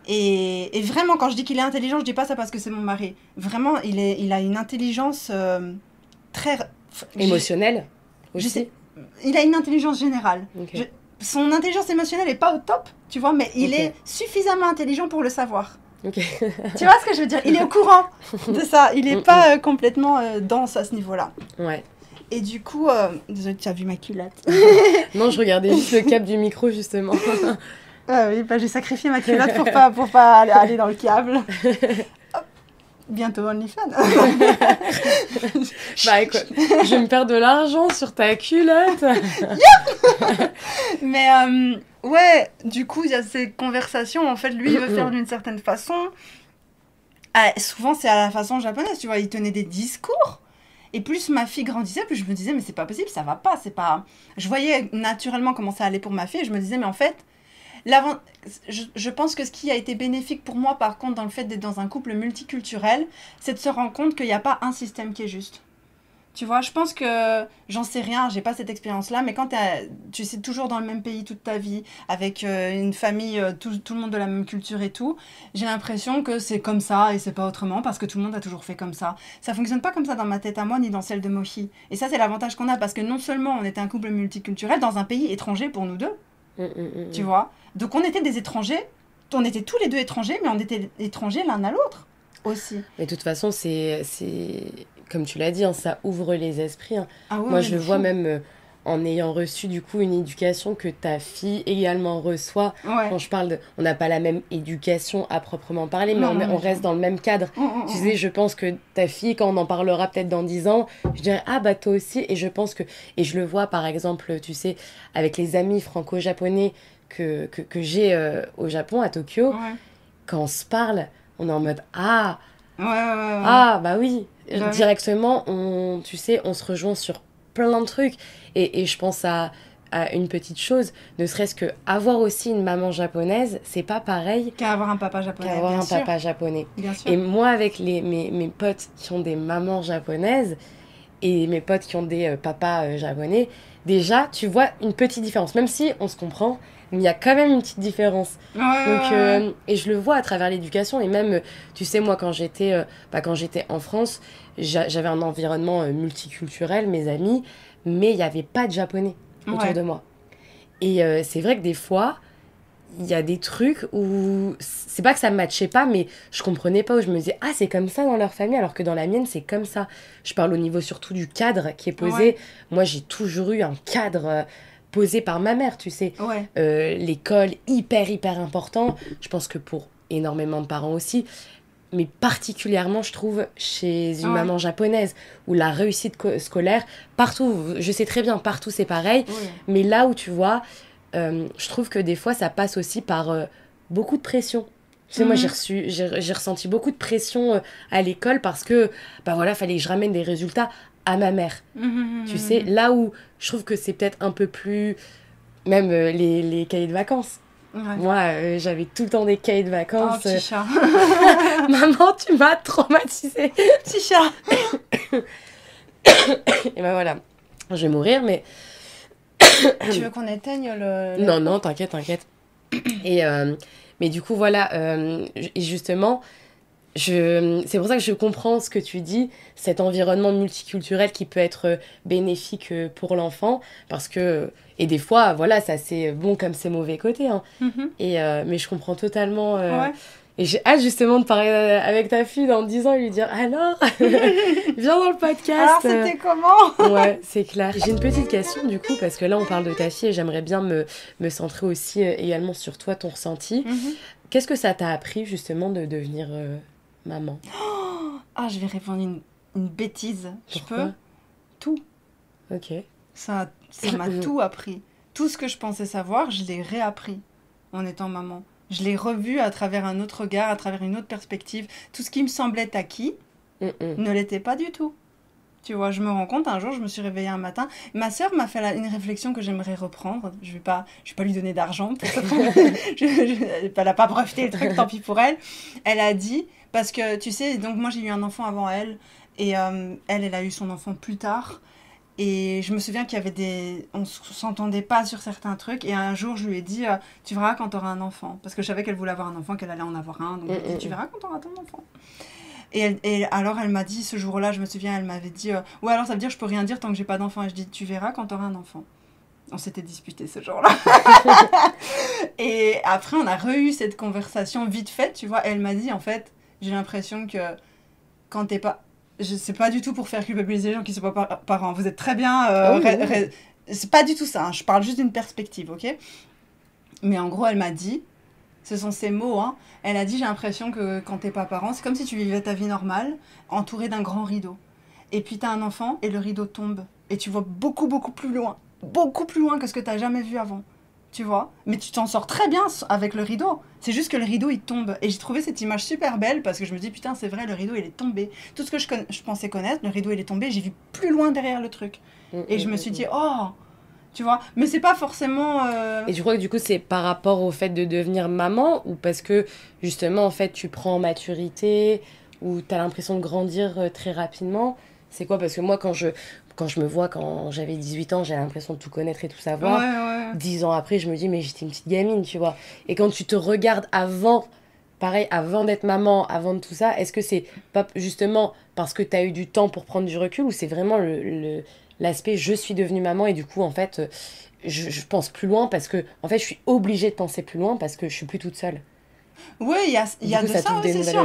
Et vraiment, quand je dis qu'il est intelligent, je dis pas ça parce que c'est mon mari. Vraiment, il a une intelligence très... Émotionnelle aussi. Il a une intelligence générale. Okay. Son intelligence émotionnelle n'est pas au top, tu vois, mais il est suffisamment intelligent pour le savoir. Okay. Tu vois ce que je veux dire? Il est au courant de ça. Il n'est pas complètement dense à ce niveau-là. Ouais. Et du coup, désolée, tu as vu ma culotte. Non, je regardais juste le cap du micro, justement. Ah oui, j'ai sacrifié ma culotte pour pas aller dans le câble. Hop. Bientôt OnlyFans. Bah écoute, je vais me perdre de l'argent sur ta culotte. Mais ouais, du coup, il y a ces conversations. En fait, lui, il veut faire d'une certaine façon. Souvent, c'est à la façon japonaise, tu vois. Il tenait des discours. Et plus ma fille grandissait, plus je me disais, mais c'est pas possible, ça va pas, c'est pas... Je voyais naturellement comment ça allait pour ma fille, et je me disais, mais en fait, je pense que ce qui a été bénéfique pour moi, par contre, dans le fait d'être dans un couple multiculturel, c'est de se rendre compte qu'il n'y a pas un système qui est juste. Tu vois, je pense que, j'en sais rien, j'ai pas cette expérience-là, mais quand tu sais toujours dans le même pays toute ta vie, avec une famille, tout le monde de la même culture et tout, j'ai l'impression que c'est comme ça et c'est pas autrement, parce que tout le monde a toujours fait comme ça. Ça fonctionne pas comme ça dans ma tête à moi, ni dans celle de Mohi. Et ça, c'est l'avantage qu'on a, parce que non seulement on était un couple multiculturel dans un pays étranger pour nous deux, tu vois. Donc on était des étrangers, on était tous les deux étrangers, mais on était étrangers l'un à l'autre aussi. Mais de toute façon, c'est comme tu l'as dit, hein, ça ouvre les esprits. Hein. Ah ouais, moi, je le vois même en ayant reçu du coup une éducation que ta fille également reçoit. Ouais. Quand je parle on n'a pas la même éducation à proprement parler, mais on reste dans le même cadre. Tu sais, je pense que ta fille, quand on en parlera peut-être dans 10 ans, je dirais, ah bah toi aussi. Et je pense que, et je le vois par exemple, tu sais, avec les amis franco-japonais que j'ai au Japon, à Tokyo, quand on se parle, on est en mode, ah, ah bah oui. Directement, tu sais, on se rejoint sur plein de trucs. Et je pense à une petite chose, ne serait-ce que avoir aussi une maman japonaise, c'est pas pareil qu'avoir un papa japonais. Bien sûr. Et moi, avec mes potes qui ont des mamans japonaises et mes potes qui ont des papas japonais, déjà, tu vois une petite différence. Même si on se comprend, mais il y a quand même une petite différence. Donc, et je le vois à travers l'éducation. Et même, tu sais, moi, quand j'étais en France, j'avais un environnement multiculturel, mes amis, mais il n'y avait pas de japonais autour de moi. Et c'est vrai que des fois, il y a des trucs où... C'est pas que ça me matchait pas, mais je comprenais pas, où je me disais, ah, c'est comme ça dans leur famille, alors que dans la mienne, c'est comme ça. Je parle au niveau surtout du cadre qui est posé. Moi, j'ai toujours eu un cadre... posé par ma mère, tu sais. L'école, hyper important. Je pense que pour énormément de parents aussi. Mais particulièrement, je trouve, chez une maman japonaise, où la réussite scolaire, partout, je sais très bien, partout c'est pareil. Mais là où tu vois, je trouve que des fois, ça passe aussi par beaucoup de pression. Tu sais, moi, j'ai ressenti beaucoup de pression à l'école parce que, bah voilà, fallait que je ramène des résultats à ma mère. Tu sais, là où je trouve que c'est peut-être un peu plus... Même les cahiers de vacances. Moi, j'avais tout le temps des cahiers de vacances. Oh, petit chat. Maman, tu m'as traumatisée. Petit chat. Et ben voilà. Je vais mourir, mais... Tu veux qu'on éteigne le... Non, t'inquiète. Et, mais du coup, voilà. Et justement... c'est pour ça que je comprends ce que tu dis, cet environnement multiculturel qui peut être bénéfique pour l'enfant, parce que, et des fois, voilà, ça c'est bon comme c'est mauvais côté, hein. Mais je comprends totalement, et j'ai hâte justement de parler avec ta fille dans 10 ans et lui dire, alors, viens dans le podcast. Alors c'était comment? Ouais, c'est clair. J'ai une petite question du coup, parce que là on parle de ta fille et j'aimerais bien me centrer aussi également sur toi, ton ressenti. Qu'est-ce que ça t'a appris justement de devenir... maman? Ah, je vais répondre une bêtise. Pourquoi? Je peux? Tout. Ok. Ça m'a tout appris. Tout ce que je pensais savoir, je l'ai réappris en étant maman. Je l'ai revu à travers un autre regard, à travers une autre perspective. Tout ce qui me semblait acquis ne l'était pas du tout. Tu vois, je me rends compte, un jour, je me suis réveillée un matin. Ma sœur m'a fait une réflexion que j'aimerais reprendre. Je vais pas lui donner d'argent pour ça. Elle n'a pas breveté le truc, tant pis pour elle. Elle a dit, parce que tu sais, donc moi j'ai eu un enfant avant elle, et elle a eu son enfant plus tard. Et je me souviens qu'il y avait on s'entendait pas sur certains trucs. Et un jour, je lui ai dit, tu verras quand tu auras un enfant. Parce que je savais qu'elle voulait avoir un enfant, qu'elle allait en avoir un. Donc, je lui ai dit, tu verras quand tu auras ton enfant. Et alors, elle m'a dit, ce jour-là, je me souviens, elle m'avait dit, ouais, alors ça veut dire que je peux rien dire tant que j'ai pas d'enfant. Et je dis, tu verras quand tu auras un enfant. On s'était disputé ce jour-là. Et après, on a re-eu cette conversation vite faite, tu vois. Elle m'a dit, en fait, j'ai l'impression que quand t'es pas... C'est pas du tout pour faire culpabiliser les gens qui sont pas parents. Vous êtes très bien... C'est pas du tout ça, hein. Je parle juste d'une perspective, ok? Mais en gros, elle m'a dit... Ce sont ses mots, hein. Elle a dit, j'ai l'impression que quand t'es pas parent, c'est comme si tu vivais ta vie normale, entourée d'un grand rideau. Et puis t'as un enfant et le rideau tombe. Et tu vois beaucoup, beaucoup plus loin. Beaucoup plus loin que ce que t'as jamais vu avant. Tu vois? Mais tu t'en sors très bien avec le rideau. C'est juste que le rideau, il tombe. Et j'ai trouvé cette image super belle parce que je me dis, putain, c'est vrai, le rideau, il est tombé. Tout ce que je pensais connaître, le rideau, il est tombé. J'ai vu plus loin derrière le truc. Et je me suis dit, oh... Tu vois, mais c'est pas forcément... Et tu crois que du coup, c'est par rapport au fait de devenir maman ou parce que, justement, en fait, tu prends en maturité ou tu as l'impression de grandir très rapidement? C'est quoi? Parce que moi, quand je me vois, quand j'avais 18 ans, j'ai l'impression de tout connaître et tout savoir. Ouais. 10 ans après, je me dis, mais j'étais une petite gamine, tu vois. Et quand tu te regardes avant, pareil, avant d'être maman, avant de tout ça, est-ce que c'est pas justement parce que tu as eu du temps pour prendre du recul ou c'est vraiment l'aspect je suis devenue maman et du coup en fait je pense plus loin parce que en fait je suis obligée de penser plus loin parce que je suis plus toute seule. Oui, il y a de ça, c'est sûr,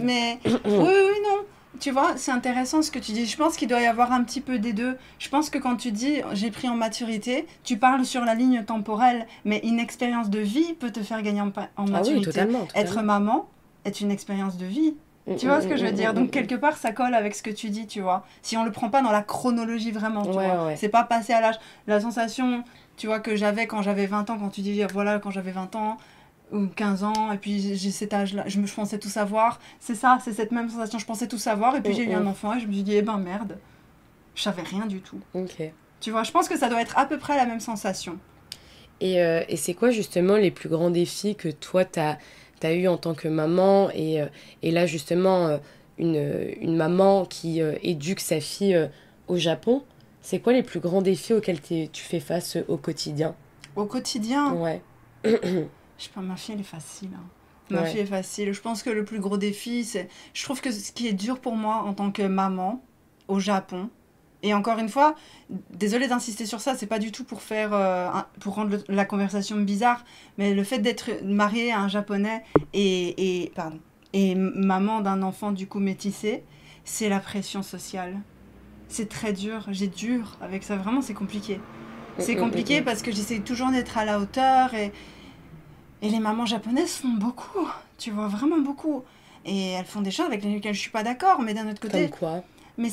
mais oui, non. Tu vois, c'est intéressant ce que tu dis. Je pense qu'il doit y avoir un petit peu des deux. Je pense que quand tu dis j'ai pris en maturité, tu parles sur la ligne temporelle, mais une expérience de vie peut te faire gagner en maturité. Ah oui, totalement. Être maman est une expérience de vie. Tu vois ce que je veux dire? Donc, quelque part, ça colle avec ce que tu dis, tu vois. Si on le prend pas dans la chronologie vraiment, tu vois. Ouais. C'est pas passer à l'âge. La sensation, tu vois, que j'avais quand j'avais 20 ans, quand tu dis, voilà, quand j'avais 20 ans, ou 15 ans, et puis j'ai cet âge-là, je pensais tout savoir. C'est ça, c'est cette même sensation. Je pensais tout savoir, et puis j'ai eu un enfant, et je me suis dit, eh ben merde, je savais rien du tout. Ok. Tu vois, je pense que ça doit être à peu près la même sensation. Et c'est quoi justement les plus grands défis que toi t'as eu en tant que maman et là justement une maman qui éduque sa fille au Japon, c'est quoi les plus grands défis auxquels tu fais face au quotidien? Au quotidien? Ouais. Je sais pas, ma fille elle est facile, hein. Ma fille est facile. Je pense que le plus gros défi, c'est... Je trouve que ce qui est dur pour moi en tant que maman au Japon, et encore une fois, désolée d'insister sur ça, c'est pas du tout pour pour rendre la conversation bizarre, mais le fait d'être mariée à un Japonais et maman d'un enfant du coup métissé, c'est la pression sociale. C'est très dur, j'ai dur avec ça, vraiment c'est compliqué. C'est compliqué parce que j'essaie toujours d'être à la hauteur et les mamans japonaises font beaucoup, tu vois, vraiment beaucoup. Et elles font des choses avec lesquelles je suis pas d'accord, mais d'un autre côté... Comme quoi? Mais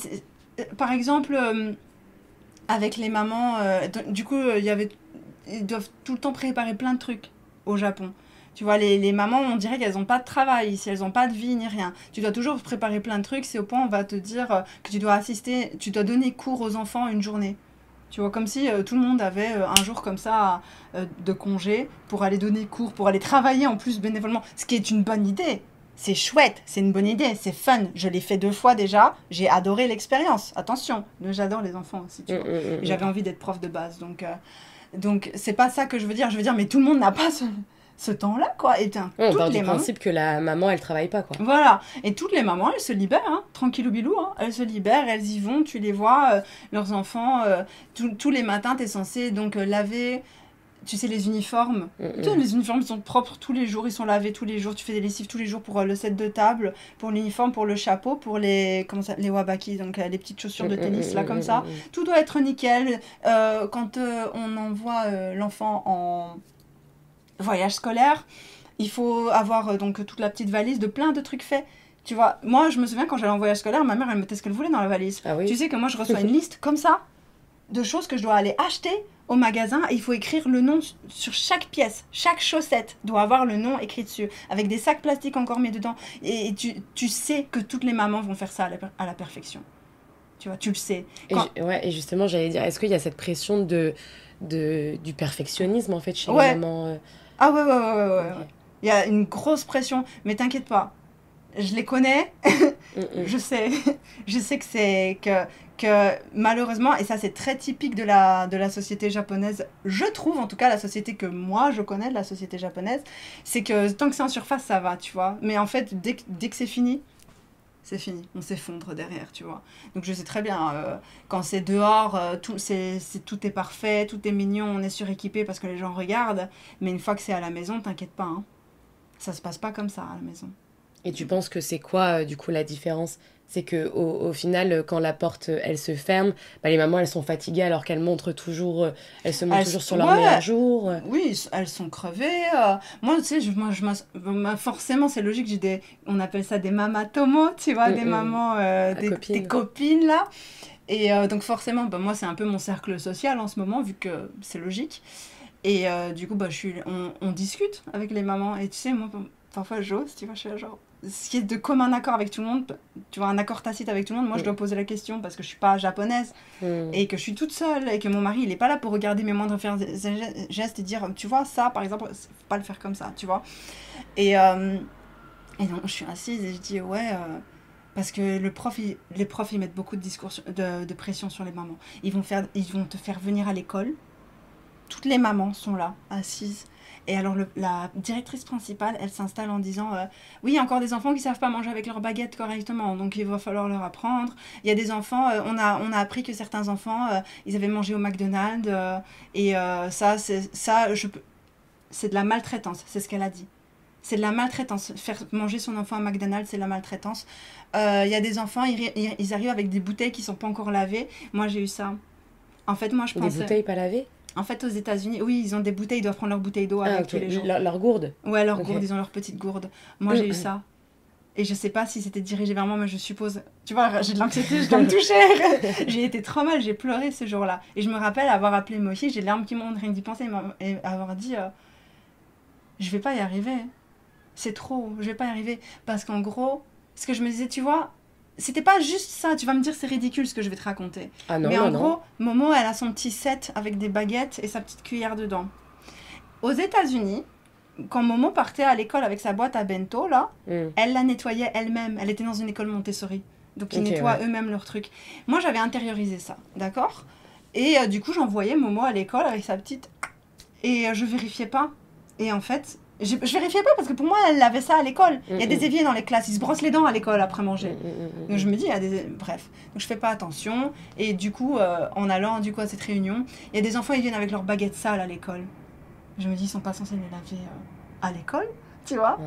par exemple, avec les mamans, du coup, ils doivent tout le temps préparer plein de trucs au Japon. Tu vois, les mamans, on dirait qu'elles n'ont pas de travail, si elles n'ont pas de vie ni rien. Tu dois toujours préparer plein de trucs, c'est au point où on va te dire que tu dois donner cours aux enfants une journée. Tu vois, comme si tout le monde avait un jour comme ça de congé pour aller donner cours, pour aller travailler en plus bénévolement. Ce qui est une bonne idée. C'est chouette, c'est une bonne idée, c'est fun. Je l'ai fait 2 fois déjà, j'ai adoré l'expérience. Attention, j'adore les enfants aussi, tu vois. J'avais envie d'être prof de base, donc c'est pas ça que je veux dire. Je veux dire, mais tout le monde n'a pas ce temps-là, quoi. Et on part du principe que la maman, elle travaille pas, quoi. Voilà. Et toutes les mamans, elles se libèrent, hein, tranquillou bilou, hein. Elles se libèrent, elles y vont, tu les vois, leurs enfants, tous les matins, t'es censé donc laver... Tu sais, les uniformes. Les uniformes sont propres tous les jours, ils sont lavés tous les jours. Tu fais des lessives tous les jours pour le set de table, pour l'uniforme, pour le chapeau, pour les wabaki, donc les petites chaussures de tennis, là, comme ça. Tout doit être nickel. Quand on envoie l'enfant en voyage scolaire, il faut avoir donc toute la petite valise de plein de trucs faits. Tu vois, moi, je me souviens, quand j'allais en voyage scolaire, ma mère, elle mettait ce qu'elle voulait dans la valise. Ah oui. Tu sais que moi, je reçois une liste comme ça de choses que je dois aller acheter au magasin et il faut écrire le nom sur chaque pièce. Chaque chaussette doit avoir le nom écrit dessus, avec des sacs plastiques encore mis dedans. Et tu sais que toutes les mamans vont faire ça à la perfection. Tu vois, tu le sais. Et justement, j'allais dire, est-ce qu'il y a cette pression du perfectionnisme, en fait, chez les mamans Ah ouais. Okay. Il y a une grosse pression, mais t'inquiète pas. Je les connais, je sais que malheureusement, et ça c'est très typique de la société japonaise, je trouve, en tout cas la société que moi je connais de la société japonaise, c'est que tant que c'est en surface ça va, tu vois, mais en fait dès que c'est fini, on s'effondre derrière, tu vois. Donc je sais très bien, quand c'est dehors, tout est parfait, tout est mignon, on est suréquipé parce que les gens regardent, mais une fois que c'est à la maison, t'inquiète pas, hein, ça se passe pas comme ça à la maison. Et tu penses que c'est quoi, du coup, la différence ? C'est qu'au final, quand la porte, elle se ferme, les mamans, elles sont fatiguées alors qu'elles elles se montrent toujours sur leur meilleur jour. Oui, elles sont crevées. Moi, tu sais, forcément, c'est logique, on appelle ça des mamatomo, tu vois, des mamans, des copines, là. Et donc, forcément, moi, c'est un peu mon cercle social en ce moment, vu que c'est logique. Et du coup, on discute avec les mamans. Et tu sais, moi, parfois, j'ose, tu vois, je suis là, genre... Ce qui est de commun accord avec tout le monde, tu vois, un accord tacite avec tout le monde, moi je dois poser la question parce que je suis pas japonaise et que je suis toute seule et que mon mari il est pas là pour regarder mes moindres gestes et dire tu vois ça par exemple, faut pas le faire comme ça, tu vois. Et donc je suis assise et je dis ouais, parce que les profs ils mettent beaucoup de pression sur les mamans. Ils vont te faire venir à l'école, toutes les mamans sont là, assises. Et alors, la directrice principale, elle s'installe en disant oui, il y a encore des enfants qui ne savent pas manger avec leur baguette correctement, donc il va falloir leur apprendre. Il y a des enfants, on a appris que certains enfants, ils avaient mangé au McDonald's, et c'est de la maltraitance, c'est ce qu'elle a dit. C'est de la maltraitance. Faire manger son enfant à McDonald's, c'est de la maltraitance. Il y a des enfants, ils arrivent avec des bouteilles qui ne sont pas encore lavées. Moi, j'ai eu ça. En fait, moi, je pensais... Des bouteilles pas lavées ? En fait, aux États-Unis, oui, ils ont des bouteilles, ils doivent prendre leur bouteille d'eau avec tous les jours. Leur gourde ? Ouais, leur gourde, ils ont leur petite gourde. Moi, j'ai eu ça. Et je sais pas si c'était dirigé vers moi, mais je suppose... Tu vois, j'ai de l'anxiété, je dois me toucher. J'ai été trop mal, j'ai pleuré ce jour-là. Et je me rappelle avoir appelé Mohi, j'ai les larmes qui montent, rien d'y penser, et avoir dit je vais pas y arriver. C'est trop, je vais pas y arriver. Parce qu'en gros, ce que je me disais, tu vois... C'était pas juste ça, tu vas me dire c'est ridicule ce que je vais te raconter. Ah non, mais en gros, Momo, elle a son petit set avec des baguettes et sa petite cuillère dedans. Aux États-Unis, quand Momo partait à l'école avec sa boîte à bento, là, elle la nettoyait elle-même. Elle était dans une école Montessori. Donc ils nettoient eux-mêmes leurs trucs. Moi, j'avais intériorisé ça, d'accord ? Et du coup, j'envoyais Momo à l'école avec sa petite... Et je vérifiais pas. Et en fait... Je vérifiais pas parce que pour moi, elle avait ça à l'école. Il y a des éviers dans les classes. Ils se brossent les dents à l'école après manger. Donc je me dis, il y a des... Bref. Donc je fais pas attention. Et du coup, en allant à cette réunion, il y a des enfants, ils viennent avec leurs baguettes sales à l'école. Je me dis, ils sont pas censés les laver à l'école, tu vois.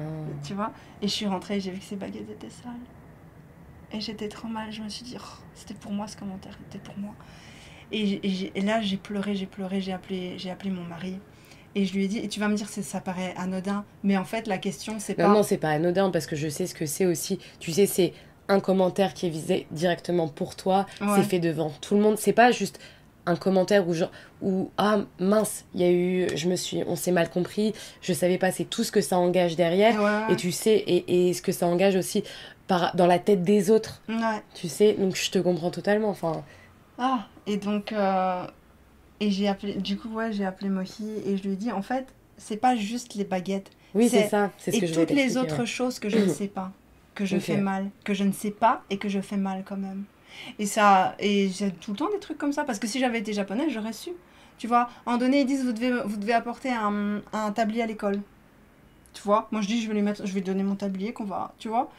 Tu vois. Et je suis rentrée et j'ai vu que ces baguettes étaient sales. Et j'étais trop mal. Je me suis dit, c'était pour moi ce commentaire. C'était pour moi. Et là, j'ai pleuré. J'ai appelé mon mari. Et je lui ai dit, et tu vas me dire que ça paraît anodin, mais en fait, la question, c'est pas... Non, c'est pas anodin, parce que je sais ce que c'est aussi. Tu sais, c'est un commentaire qui est visé directement pour toi, c'est fait devant tout le monde. C'est pas juste un commentaire où ah mince, il y a eu... on s'est mal compris, je savais pas, c'est tout ce que ça engage derrière. Et tu sais, et ce que ça engage aussi dans la tête des autres. Tu sais, donc je te comprends totalement, enfin... Ah, et donc... Et j'ai appelé Mohi et je lui ai dit, en fait, c'est pas juste les baguettes. Oui, c'est ça, c'est ce que je voulais t'expliquer. Et toutes les autres choses que je ne sais pas, que je fais mal, que je ne sais pas et que je fais mal quand même. Et j'ai tout le temps des trucs comme ça, parce que si j'avais été japonaise, j'aurais su. Tu vois, à un moment donné, ils disent, vous devez apporter un tablier à l'école. Tu vois, moi je dis, je vais donner mon tablier, tu vois.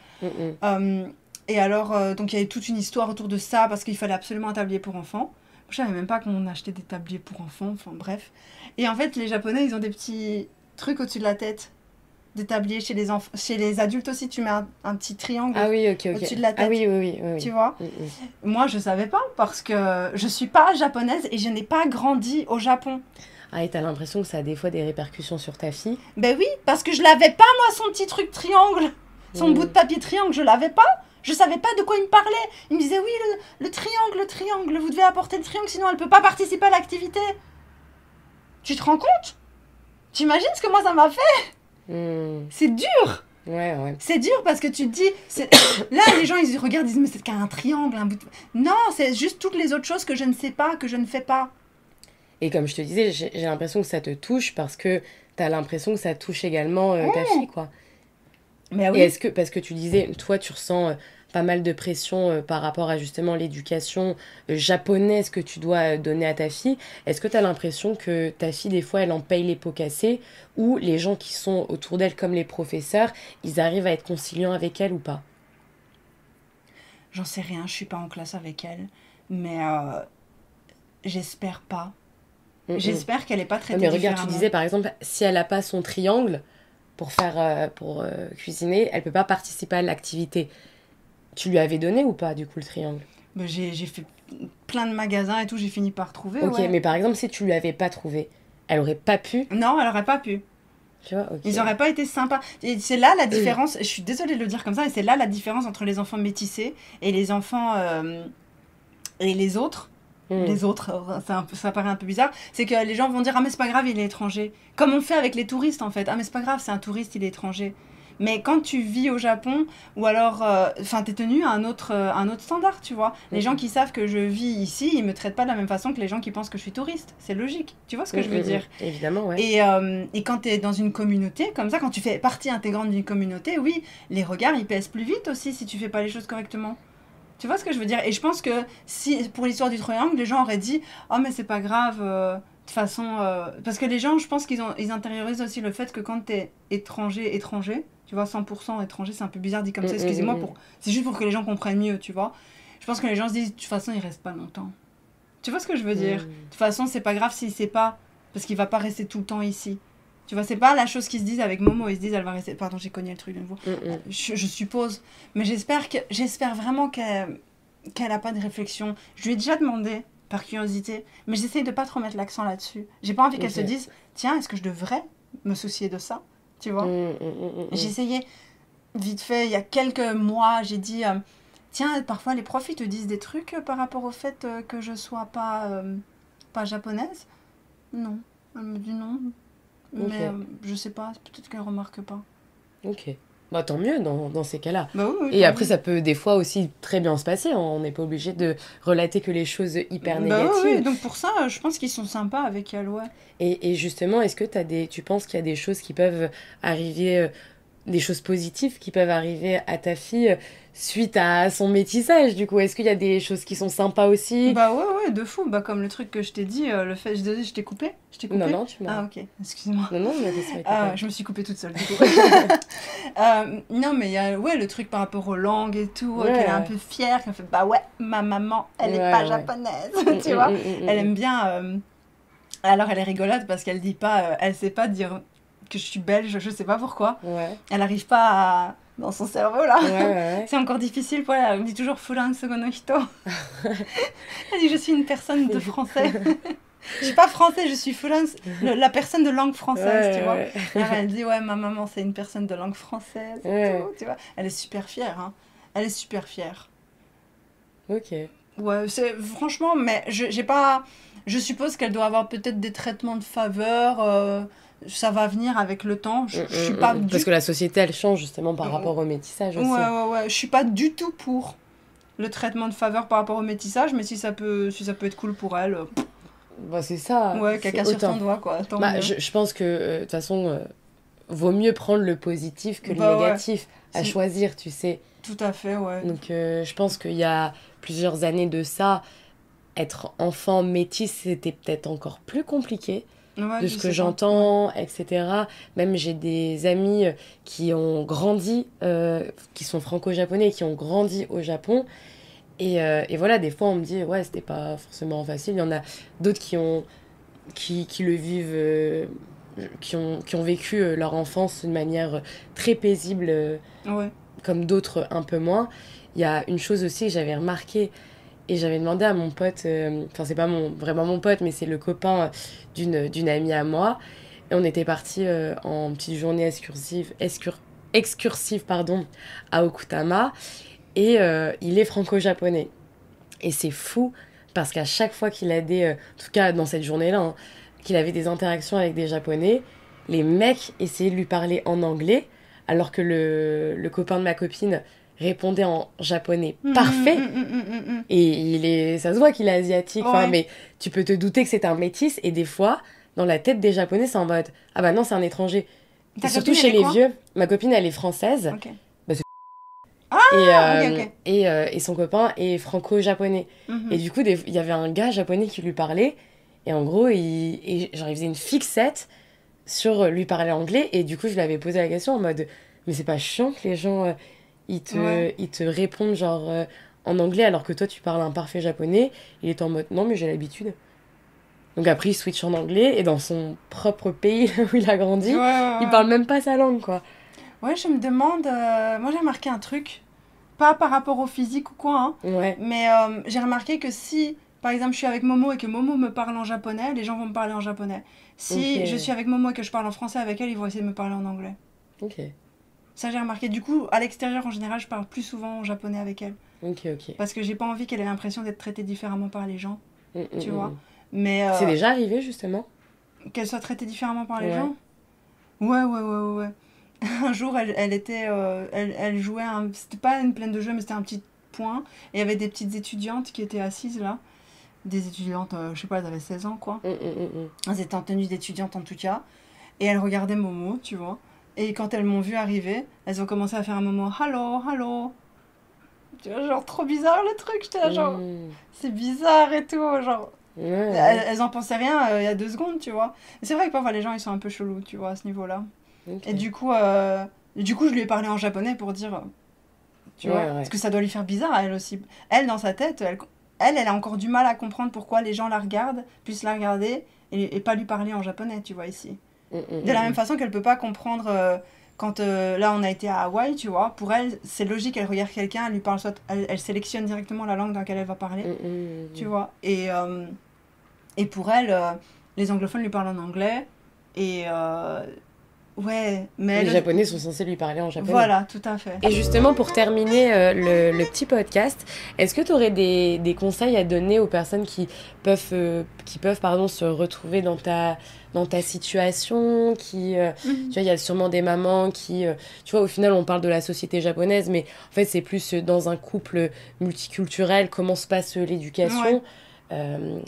Et alors, donc il y avait toute une histoire autour de ça, parce qu'il fallait absolument un tablier pour enfants. Je savais même pas qu'on achetait des tabliers pour enfants, enfin bref. Et en fait, les Japonais, ils ont des petits trucs au-dessus de la tête. Des tabliers chez les adultes aussi, tu mets un petit triangle au-dessus de la tête. Ah oui. Tu vois. Moi, je savais pas, parce que je suis pas japonaise et je n'ai pas grandi au Japon. Ah, et t'as l'impression que ça a des fois des répercussions sur ta fille ? Ben oui, parce que je l'avais pas, moi, son petit truc triangle. Son bout de papier triangle, je l'avais pas. Je savais pas de quoi il me parlait. Il me disait, oui, le triangle, vous devez apporter le triangle, sinon elle peut pas participer à l'activité. Tu te rends compte ? T'imagines ce que moi ça m'a fait ? C'est dur. Ouais. C'est dur parce que tu te dis... Là, les gens, ils regardent, ils disent, mais c'est qu'un triangle, un bout de... Non, c'est juste toutes les autres choses que je ne sais pas, que je ne fais pas. Et comme je te disais, j'ai l'impression que ça te touche parce que t'as l'impression que ça touche également ta fille, quoi. Mais Et est-ce que, parce que tu disais, toi, tu ressens pas mal de pression par rapport à justement l'éducation japonaise que tu dois donner à ta fille, est-ce que tu as l'impression que ta fille, des fois, elle en paye les pots cassés, ou les gens qui sont autour d'elle, comme les professeurs, ils arrivent à être conciliants avec elle ou pas? J'en sais rien, je suis pas en classe avec elle, mais j'espère pas. J'espère qu'elle est pas traitée mais regarde, tu différemment. disais, par exemple, si elle a pas son triangle pour cuisiner, elle peut pas participer à l'activité. Tu lui avais donné ou pas, du coup, le triangle? J'ai fait plein de magasins et tout, j'ai fini par trouver. Ok, mais par exemple, si tu lui avais pas trouvé, elle aurait pas pu. Non, elle aurait pas pu. Tu vois, ok. Ils auraient pas été sympas. Et c'est là la différence, je suis désolée de le dire comme ça, et c'est là la différence entre les enfants métissés et les enfants et les autres. Les autres, ça paraît un peu bizarre, c'est que les gens vont dire ah mais c'est pas grave, il est étranger. Comme on fait avec les touristes en fait, ah mais c'est pas grave, c'est un touriste, il est étranger. Mais quand tu vis au Japon, ou alors, t'es tenu à un autre standard, tu vois. Les gens qui savent que je vis ici, ils me traitent pas de la même façon que les gens qui pensent que je suis touriste. C'est logique, tu vois ce que je veux dire. Évidemment, ouais. Et quand t'es dans une communauté, comme ça, quand tu fais partie intégrante d'une communauté, oui, les regards, ils pèsent plus vite aussi si tu fais pas les choses correctement. Tu vois ce que je veux dire? Et je pense que si, pour l'histoire du triangle, les gens auraient dit « Oh, mais c'est pas grave, de toute façon... Parce que les gens, je pense ils intériorisent aussi le fait que quand t'es étranger, tu vois, 100% étranger, c'est un peu bizarre dit comme ça, excusez-moi, c'est juste pour que les gens comprennent mieux, tu vois. Je pense que les gens se disent « De toute façon, il reste pas longtemps. » Tu vois ce que je veux dire? De toute façon, c'est pas grave s'il sait pas, parce qu'il va pas rester tout le temps ici. Tu vois, c'est pas la chose qu'ils se disent avec Momo, ils se disent elle va rester... Pardon, j'ai cogné le truc de nouveau. Je suppose. Mais j'espère vraiment qu'elle a pas de réflexion. Je lui ai déjà demandé, par curiosité, mais j'essaye de pas trop mettre l'accent là-dessus. J'ai pas envie qu'elle se dise, tiens, est-ce que je devrais me soucier de ça? Tu vois? J'ai essayé, vite fait, il y a quelques mois, j'ai dit, tiens, parfois les profs, ils te disent des trucs par rapport au fait que je sois pas japonaise. Non. Elle me dit non. Mais je sais pas, peut-être qu'elle remarque pas. Ok. Bah tant mieux dans ces cas-là. Bah oui, et après, ça peut des fois aussi très bien se passer. On n'est pas obligé de relater que les choses hyper négatives. Oui, donc pour ça, je pense qu'ils sont sympas avec elle, ouais. Et justement, est-ce que tu penses qu'il y a des choses qui peuvent arriver, des choses positives qui peuvent arriver à ta fille suite à son métissage, du coup? Est-ce qu'il y a des choses qui sont sympas aussi? Bah ouais, de fou. Bah comme le truc que je t'ai dit, le fait... Je t'ai coupé? Non, tu m'as... Ah ok, excuse-moi. Non, mais je me suis coupée toute seule, du coup. Non, mais il y a le truc par rapport aux langues et tout, qu'elle est un peu fière, qu'elle fait, bah ouais, ma maman, elle est pas japonaise, tu vois. Elle aime bien... Alors elle est rigolote parce qu'elle dit pas... elle sait pas dire que je suis belge, je sais pas pourquoi. Elle arrive pas à... dans son cerveau là. C'est encore difficile pour elle. Elle me dit toujours Furan Sogono Hito. Elle dit je suis une personne de français. Je suis pas français, je suis Furan, la personne de langue française, tu vois. Alors elle dit ouais, ma maman c'est une personne de langue française et tout, tu vois. Elle est super fière, hein. Elle est super fière. Ok. Ouais, c'est franchement, mais j'ai pas... Je suppose qu'elle doit avoir peut-être des traitements de faveur. Ça va venir avec le temps. Je suis pas parce que la société, elle change justement par rapport au métissage aussi. Ouais. Je suis pas du tout pour le traitement de faveur par rapport au métissage, mais si ça peut être cool pour elle... Bah c'est ça. Ouais, caca sur ton doigt, quoi. Je pense que, de toute façon, vaut mieux prendre le positif que le négatif à choisir, tu sais. Tout à fait, ouais. Donc, je pense qu'il y a plusieurs années de ça, être enfant métis, c'était peut-être encore plus compliqué. De ce que j'entends, etc. Même j'ai des amis qui ont grandi, qui sont franco-japonais, qui ont grandi au Japon. Et voilà, des fois on me dit, ouais, c'était pas forcément facile. Il y en a d'autres qui le vivent, qui ont vécu leur enfance d'une manière très paisible, comme d'autres un peu moins. Il y a une chose aussi que j'avais remarqué, et j'avais demandé à mon pote, enfin c'est pas vraiment mon pote, mais c'est le copain d'une amie à moi, et on était partis en petite journée excursive à Okutama, et il est franco-japonais. Et c'est fou, parce qu'à chaque fois qu'il a en tout cas dans cette journée-là, hein, qu'il avait des interactions avec des Japonais, les mecs essayaient de lui parler en anglais, alors que le copain de ma copine répondait en japonais parfait. Et ça se voit qu'il est asiatique, Ouais. mais tu peux te douter que c'est un métis, et des fois, dans la tête des Japonais, c'est en mode « Ah bah non, c'est un étranger ». Ta Et surtout copine, chez elle est les quoi? vieux. Ma copine, elle est française. Ok. Et, ok. et son copain est franco-japonais. Mhm. Et du coup, il y avait un gars japonais qui lui parlait. Et en gros, il faisait une fixette sur lui parler anglais. Et du coup, je lui avais posé la question en mode « Mais c'est pas chiant que les gens, ils te répondent genre en anglais alors que toi, tu parles un parfait japonais ?» Il était en mode « Non, mais j'ai l'habitude. » Donc après, il switch en anglais. Et dans son propre pays où il a grandi, il parle même pas sa langue, quoi. Ouais, je me demande... moi, j'ai remarqué un truc. Pas par rapport au physique ou quoi, hein. Ouais. Mais j'ai remarqué que si, par exemple, je suis avec Momo et que Momo me parle en japonais, les gens vont me parler en japonais. Si Ok. je suis avec Momo et que je parle en français avec elle, ils vont essayer de me parler en anglais. Ok. Ça, j'ai remarqué. Du coup, à l'extérieur, en général, je parle plus souvent en japonais avec elle. Ok. Parce que j'ai pas envie qu'elle ait l'impression d'être traitée différemment par les gens, tu vois. Mm. Mais C'est déjà arrivé, justement? qu'elle soit traitée différemment par les Ouais. gens. Ouais. Un jour, elle jouait c'était pas une plaine de jeu, mais c'était un petit point. Et il y avait des petites étudiantes qui étaient assises là. Des étudiantes, je sais pas, elles avaient 16 ans, quoi. Elles étaient en tenue d'étudiante en tout cas. Et elles regardaient Momo, tu vois. Et quand elles m'ont vu arriver, elles ont commencé à faire un moment « Hello, hello ». Tu vois, genre, trop bizarre le truc. J'étais là, genre, c'est bizarre et tout, genre... Ouais. Elles en pensaient rien il y a 2 secondes, tu vois. Et c'est vrai que parfois les gens, ils sont un peu chelous, tu vois, à ce niveau-là. Ok. Et du coup, je lui ai parlé en japonais pour dire, tu vois, Ouais. parce que ça doit lui faire bizarre à elle aussi. Elle, dans sa tête, elle a encore du mal à comprendre pourquoi les gens la regardent, puissent la regarder et pas lui parler en japonais, tu vois, ici. De la même façon qu'elle peut pas comprendre quand là on a été à Hawaï, tu vois, pour elle, c'est logique, elle regarde quelqu'un, elle lui parle soit, elle sélectionne directement la langue dans laquelle elle va parler, tu vois. Et pour elle, les anglophones lui parlent en anglais et ouais, mais Les Japonais sont censés lui parler en japonais. Voilà, tout à fait. Et justement, pour terminer le petit podcast, est-ce que tu aurais des conseils à donner aux personnes qui peuvent se retrouver dans ta situation, tu vois, il y a sûrement des mamans qui, tu vois, au final, on parle de la société japonaise, mais en fait, c'est plus dans un couple multiculturel, comment se passe l'éducation.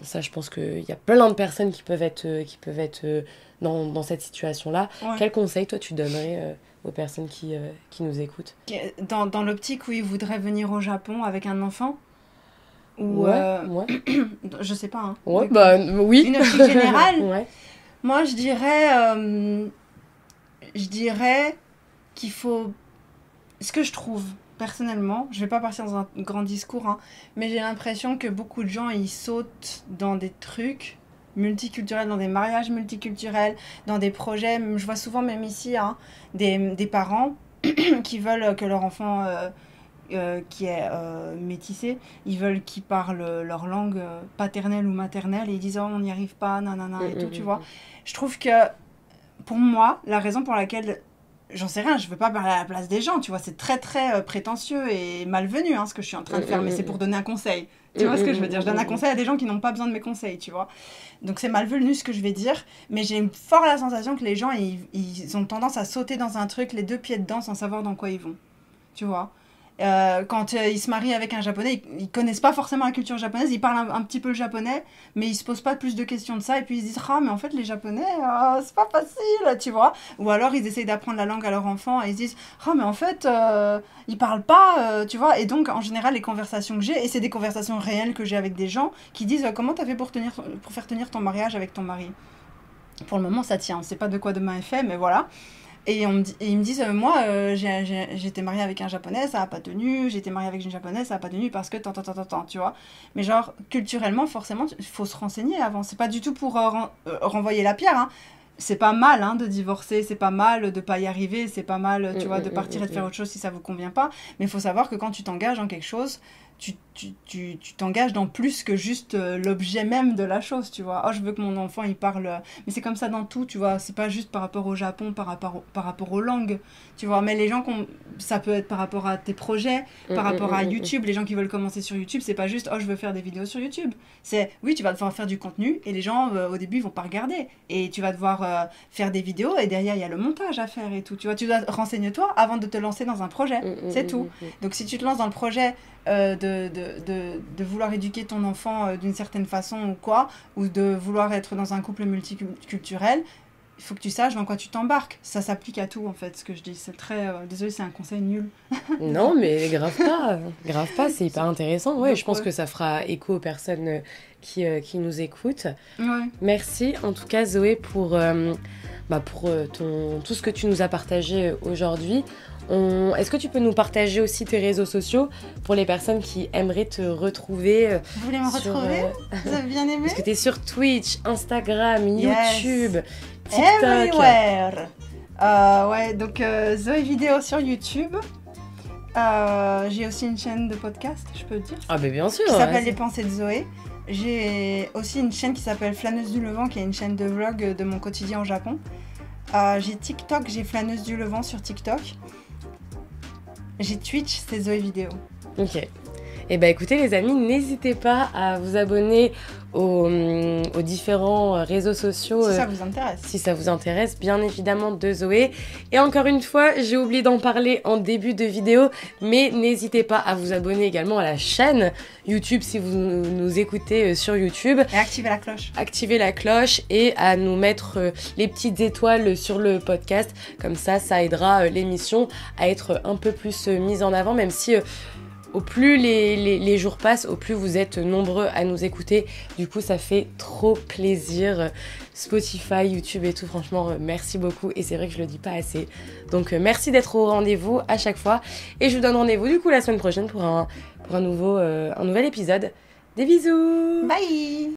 Ça, je pense qu'il y a plein de personnes qui peuvent être dans cette situation-là. Ouais. Quel conseil, toi, tu donnerais aux personnes qui nous écoutent? Dans l'optique où ils voudraient venir au Japon avec un enfant ou Ouais. je sais pas, hein. Ouais, bah oui. Une optique générale. Ouais. Moi, je dirais qu'il faut... Ce que je trouve, personnellement, je vais pas partir dans un grand discours, hein, mais j'ai l'impression que beaucoup de gens, ils sautent dans des trucs multiculturels, dans des mariages multiculturels, dans des projets. Je vois souvent, même ici, hein, des parents qui veulent que leur enfant... qui est métissé, ils veulent qu'ils parlent leur langue paternelle ou maternelle et ils disent « Oh, on n'y arrive pas, nanana » et tout, tu vois. Je trouve que, pour moi, la raison pour laquelle... J'en sais rien, je veux pas parler à la place des gens, tu vois, c'est très très prétentieux et malvenu, hein, ce que je suis en train de faire, mais c'est pour donner un conseil. Tu vois ce que je veux dire? Je donne un conseil à des gens qui n'ont pas besoin de mes conseils, tu vois. Donc c'est malvenu ce que je vais dire, mais j'ai fort la sensation que les gens, ils ont tendance à sauter dans un truc, les 2 pieds dedans, sans savoir dans quoi ils vont. Tu vois? Quand ils se marient avec un japonais, ils connaissent pas forcément la culture japonaise, ils parlent un petit peu le japonais, mais ils se posent pas plus de questions de ça, et puis ils se disent ah mais en fait les japonais c'est pas facile, tu vois. Ou alors ils essayent d'apprendre la langue à leur enfant et ils se disent ah mais en fait ils parlent pas, tu vois. Et donc en général les conversations que j'ai, et c'est des conversations réelles que j'ai avec des gens qui disent comment t'as fait pour faire tenir ton mariage avec ton mari. Pour le moment ça tient, on sait pas de quoi demain est fait, mais voilà. Et ils me disent, moi, j'étais mariée avec un japonais, ça n'a pas tenu. J'étais mariée avec une japonaise, ça n'a pas tenu parce que tant, tu vois. Mais genre, culturellement, forcément, il faut se renseigner avant. C'est pas du tout pour renvoyer la pierre, hein. C'est pas mal hein, de divorcer, c'est pas mal de pas y arriver, c'est pas mal, tu vois, de partir et de faire autre chose si ça vous convient pas. Mais il faut savoir que quand tu t'engages dans quelque chose, tu t'engages dans plus que juste l'objet même de la chose, tu vois. Oh, je veux que mon enfant, il parle... Mais c'est comme ça dans tout, tu vois. C'est pas juste par rapport au Japon, par rapport aux langues, tu vois. Mais les gens, ça peut être par rapport à tes projets, par rapport à YouTube. Les gens qui veulent commencer sur YouTube, c'est pas juste, oh, je veux faire des vidéos sur YouTube. C'est, oui, tu vas devoir faire du contenu et les gens, au début, ils vont pas regarder. Et tu vas devoir faire des vidéos et derrière, il y a le montage à faire et tout, tu vois. Tu dois renseigner-toi avant de te lancer dans un projet. C'est tout. Donc, si tu te lances dans le projet... de vouloir éduquer ton enfant d'une certaine façon ou quoi, ou de vouloir être dans un couple multiculturel, il faut que tu saches dans quoi tu t'embarques. Ça s'applique à tout, en fait, ce que je dis. C'est très... désolée, c'est un conseil nul. Non, mais grave pas, c'est hyper intéressant. Ouais, je pense que ça fera écho aux personnes qui nous écoutent. Ouais. Merci, en tout cas, Zoé, pour tout ce que tu nous as partagé aujourd'hui. Est-ce que tu peux nous partager aussi tes réseaux sociaux pour les personnes qui aimeraient te retrouver Vous voulez me retrouver Vous avez bien aimé? Parce que tu es sur Twitch, Instagram, YouTube, TikTok. Everywhere. Ouais, donc Zoé Vidéo sur YouTube. J'ai aussi une chaîne de podcast, je peux le dire. Ah ben bien sûr. Qui s'appelle Les Pensées de Zoé. J'ai aussi une chaîne qui s'appelle Flâneuse du Levant, qui est une chaîne de vlog de mon quotidien au Japon. J'ai TikTok, j'ai Flâneuse du Levant sur TikTok. J'ai Twitch, c'est Zoé Vidéo. Ok. Eh bien écoutez les amis, n'hésitez pas à vous abonner aux différents réseaux sociaux. Si ça vous intéresse. Si ça vous intéresse, bien évidemment, de Zoé. Et encore une fois, j'ai oublié d'en parler en début de vidéo, mais n'hésitez pas à vous abonner également à la chaîne YouTube si vous nous écoutez sur YouTube. Et activez la cloche. Activez la cloche et à nous mettre les petites étoiles sur le podcast. Comme ça aidera l'émission à être un peu plus mise en avant, même si... au plus les jours passent, au plus vous êtes nombreux à nous écouter. Du coup, ça fait trop plaisir. Spotify, YouTube et tout, franchement, merci beaucoup. Et c'est vrai que je le dis pas assez. Donc, merci d'être au rendez-vous à chaque fois. Et je vous donne rendez-vous du coup la semaine prochaine pour un nouvel épisode. Des bisous! Bye!